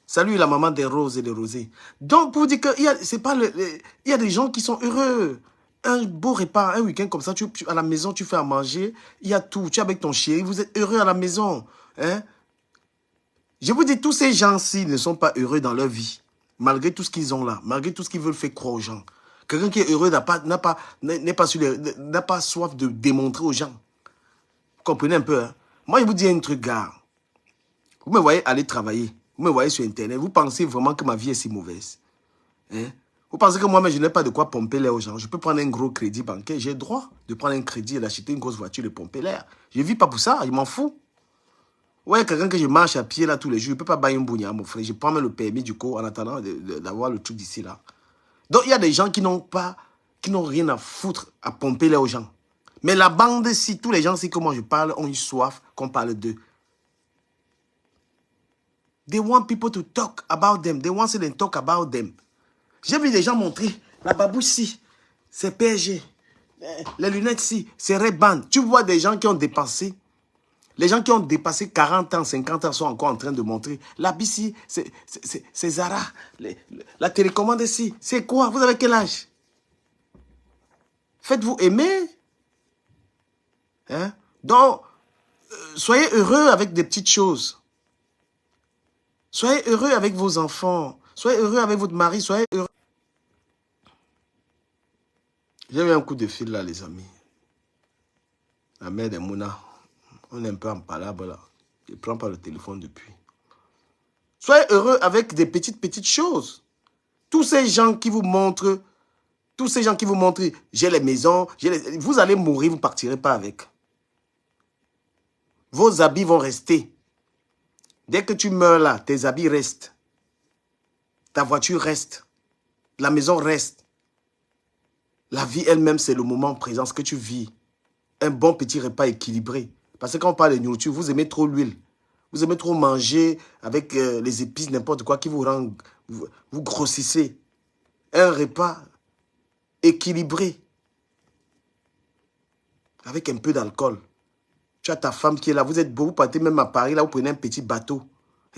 S1: Salut la maman des roses et des rosés. Donc, pour vous dire qu'il y a des gens qui sont heureux. Un beau repas, un week-end comme ça, à la maison, tu fais à manger, il y a tout. Tu es avec ton chéri, vous êtes heureux à la maison. Hein? Je vous dis, tous ces gens-ci ne sont pas heureux dans leur vie. Malgré tout ce qu'ils ont là, malgré tout ce qu'ils veulent faire croire aux gens. Quelqu'un qui est heureux n'a pas soif de démontrer aux gens. Vous comprenez un peu, hein? Moi, je vous dis un truc, gars. Vous me voyez aller travailler. Vous me voyez sur Internet. Vous pensez vraiment que ma vie est si mauvaise? Hein? Vous pensez que moi-même, je n'ai pas de quoi pomper l'air aux gens? Je peux prendre un gros crédit bancaire. J'ai le droit de prendre un crédit et d'acheter une grosse voiture et de pomper l'air. Je ne vis pas pour ça. Je m'en fous. Ouais, quelqu'un que je marche à pied là tous les jours, je ne peux pas bailler un bougna, mon frère. Je prends même le permis du coup en attendant d'avoir le truc d'ici là. Donc, il y a des gens qui n'ont rien à foutre à pomper l'air aux gens. Mais la bande, si tous les gens, si comment je parle, ont eu soif qu'on parle d'eux. They want people to talk about them. They want to talk about them. J'ai vu des gens montrer la babouche si, c'est PSG. Les lunettes si, c'est Ray-Ban. Tu vois des gens qui ont dépassé. Les gens qui ont dépassé 40 ans, 50 ans sont encore en train de montrer. La BC, c'est Zara. La télécommande ici, c'est quoi? Vous avez quel âge? Faites-vous aimer? Hein? Donc, soyez heureux avec des petites choses. Soyez heureux avec vos enfants. Soyez heureux avec votre mari. Soyez heureux. J'ai eu un coup de fil là, les amis. La mère de Mouna. On est un peu en palabre là. Je ne prends pas le téléphone depuis. Soyez heureux avec des petites choses. Tous ces gens qui vous montrent, j'ai les maisons, vous allez mourir, vous ne partirez pas avec. Vos habits vont rester. Dès que tu meurs là, tes habits restent. Ta voiture reste. La maison reste. La vie elle-même, c'est le moment présent, ce que tu vis. Un bon petit repas équilibré. Parce que quand on parle de nourriture, vous aimez trop l'huile. Vous aimez trop manger avec les épices, n'importe quoi qui vous rend... Vous grossissez. Un repas équilibré. Avec un peu d'alcool. Tu as ta femme qui est là. Vous êtes beau, vous partez même à Paris, là, vous prenez un petit bateau.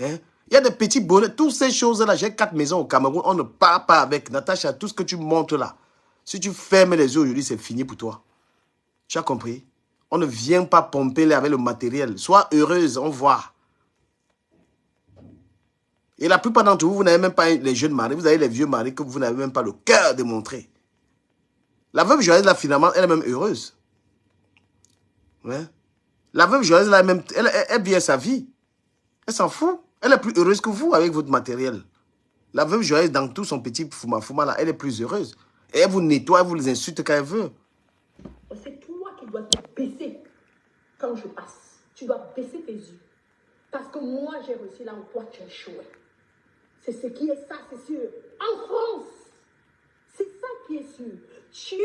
S1: Hein? Il y a des petits bonheurs. Toutes ces choses-là, j'ai 4 maisons au Cameroun. On ne part pas avec. Natacha, tout ce que tu montres là. Si tu fermes les yeux aujourd'hui, c'est fini pour toi. Tu as compris? On ne vient pas pomper avec le matériel. Sois heureuse, on voit. Et la plupart d'entre vous, vous n'avez même pas les jeunes maris. Vous avez les vieux maris que vous n'avez même pas le cœur de montrer. La veuve joyeuse, là, finalement, elle est même heureuse. Ouais. La veuve joyeuse, là, elle vit sa vie. Elle s'en fout. Elle est plus heureuse que vous avec votre matériel. La veuve joyeuse, dans tout son petit fouma là, elle est plus heureuse. Et elle vous nettoie, elle vous les insulte quand elle veut.
S2: C'est toi qui dois te baisser quand je passe. Tu dois baisser tes yeux. Parce que moi, j'ai reçu là où toi, tu as échoué. C'est ce qui est ça, c'est sûr. En France, c'est ça qui est sûr. J'ai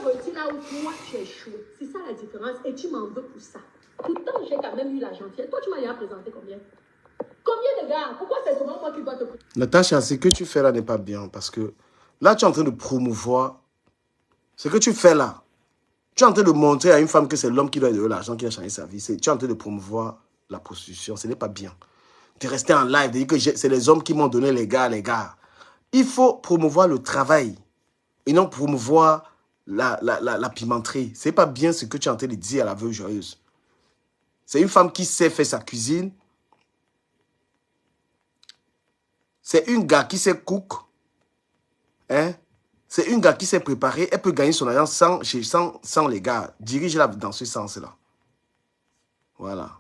S2: reçu là où toi, tu as échoué. C'est ça la différence. Et tu m'en veux pour ça. Pourtant, j'ai quand même eu la gentillesse. Toi, tu m'as déjà présenté combien? Combien de gars? Pourquoi c'est seulement moi qui dois te...
S1: Natacha, ce que tu fais là n'est pas bien. Parce que là, tu es en train de promouvoir. Ce que tu fais là, tu es en train de montrer à une femme que c'est l'homme qui doit donner l'argent, qui a changé sa vie. Tu es en train de promouvoir la prostitution. Ce n'est pas bien. Tu es resté en live, de dire que c'est les hommes qui m'ont donné les gars. Il faut promouvoir le travail et non promouvoir la pimenterie. Ce n'est pas bien ce que tu es en train de dire à la veuve joyeuse. C'est une femme qui sait faire sa cuisine. C'est une gars qui sait cook. Hein? C'est une gars qui sait préparer. Elle peut gagner son argent sans les gars. Dirige-la dans ce sens-là. Voilà.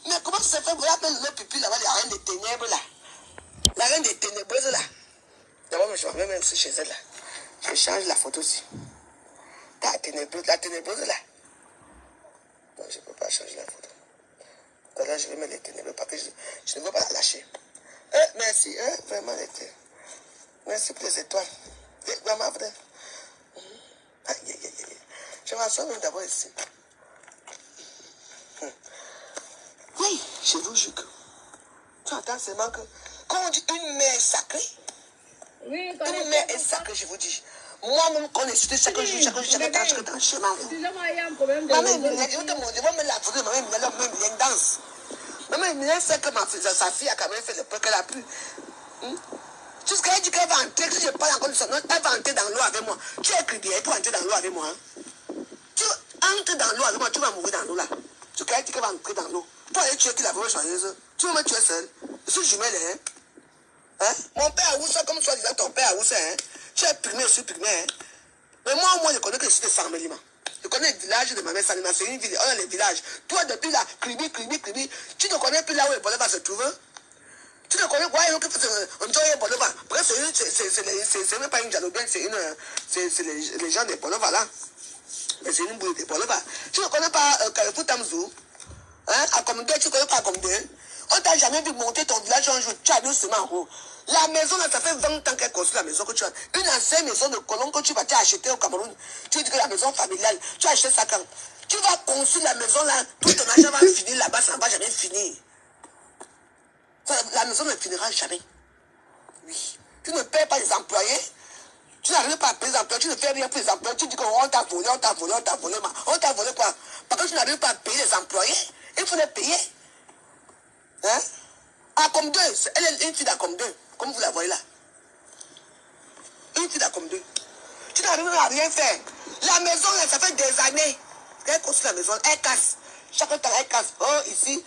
S3: Mais comment ça se fait? Voilà, le pupille là-bas, la reine des ténèbres là. La reine des ténébreuses là. D'abord, je vais même chez elle là. Je change la photo aussi. La ténébreuse là. Non, je ne peux pas changer la photo. Donc là, je vais mettre les ténébreux parce que je ne veux pas la lâcher. Merci, vraiment, merci pour les étoiles. Vraiment vrai. Aïe, aïe, aïe, aïe. Je m'assois même d'abord ici. Oui, je vous jure que. Tu entends seulement que. Quand on dit une mère sacrée,
S2: Oui,
S3: une mère est sacrée, je vous dis. Moi-même, qu'on est cité chaque jour, chaque temps, je m'en fous.
S2: Excusez-moi, il y a un problème de...
S3: Maman, je vais te montrer, je vais me la photo, maman, même une danse. Même il sait que sa fille a quand même fait le peu qu'elle a pu. Jusqu'à elle dit qu'elle va entrer, si je parle encore de son nom, elle va entrer dans l'eau avec moi. Tu écris bien pour entrer dans l'eau avec moi. Hein? Tu entres dans l'eau avec moi, tu vas mourir dans l'eau là. Jusqu'à elle dit qu'elle va entrer dans l'eau. Pour aller tuer qui la vraie joyeuse. Tu veux me tuer seul. Je suis jumelle, hein? Hein? Mon père a Oussa, comme toi disais, ton père a Oussa, hein? Tu es primé, je suis primé, hein? Mais moi, je connais que je suis de Farmelima. Je connais le village de ma mère Salima, c'est une ville, on a les villages. Toi, depuis là, Kribi, tu ne connais plus là où le Bolova se trouve? Tu ne connais quoi? On dit Bolova. Bref, c'est même pas une Jalobienne, c'est les gens des Bolova là. Mais c'est une boule des Bolova. Tu ne connais pas Carrefour Tamzou? Hein? À Comdé, tu ne connais pas à Comdé? On t'a jamais vu monter ton village un jour, tu as 2 semaines en haut. La maison, là, ça fait 20 ans qu'elle construit la maison que tu as. Une ancienne maison de colon que tu vas acheter au Cameroun. Tu dis que la maison familiale, tu as acheté ça quand? Tu vas construire la maison là, tout ton argent va finir là-bas, ça ne va jamais finir. La maison ne finira jamais. Oui. Tu ne payes pas les employés. Tu n'arrives pas à payer les employés, tu ne fais rien pour les employés. Tu dis qu'on t'a volé, on t'a volé quoi? Parce que tu n'arrives pas à payer les employés, il faut les payer. Hein? À comme 2, elle est une fille à comme 2, comme vous la voyez là. Une fille à comme 2. Tu n'arrives à rien faire. La maison, là, ça fait des années qu'elle construit la maison, elle casse. Chaque temps, elle casse. Oh, ici,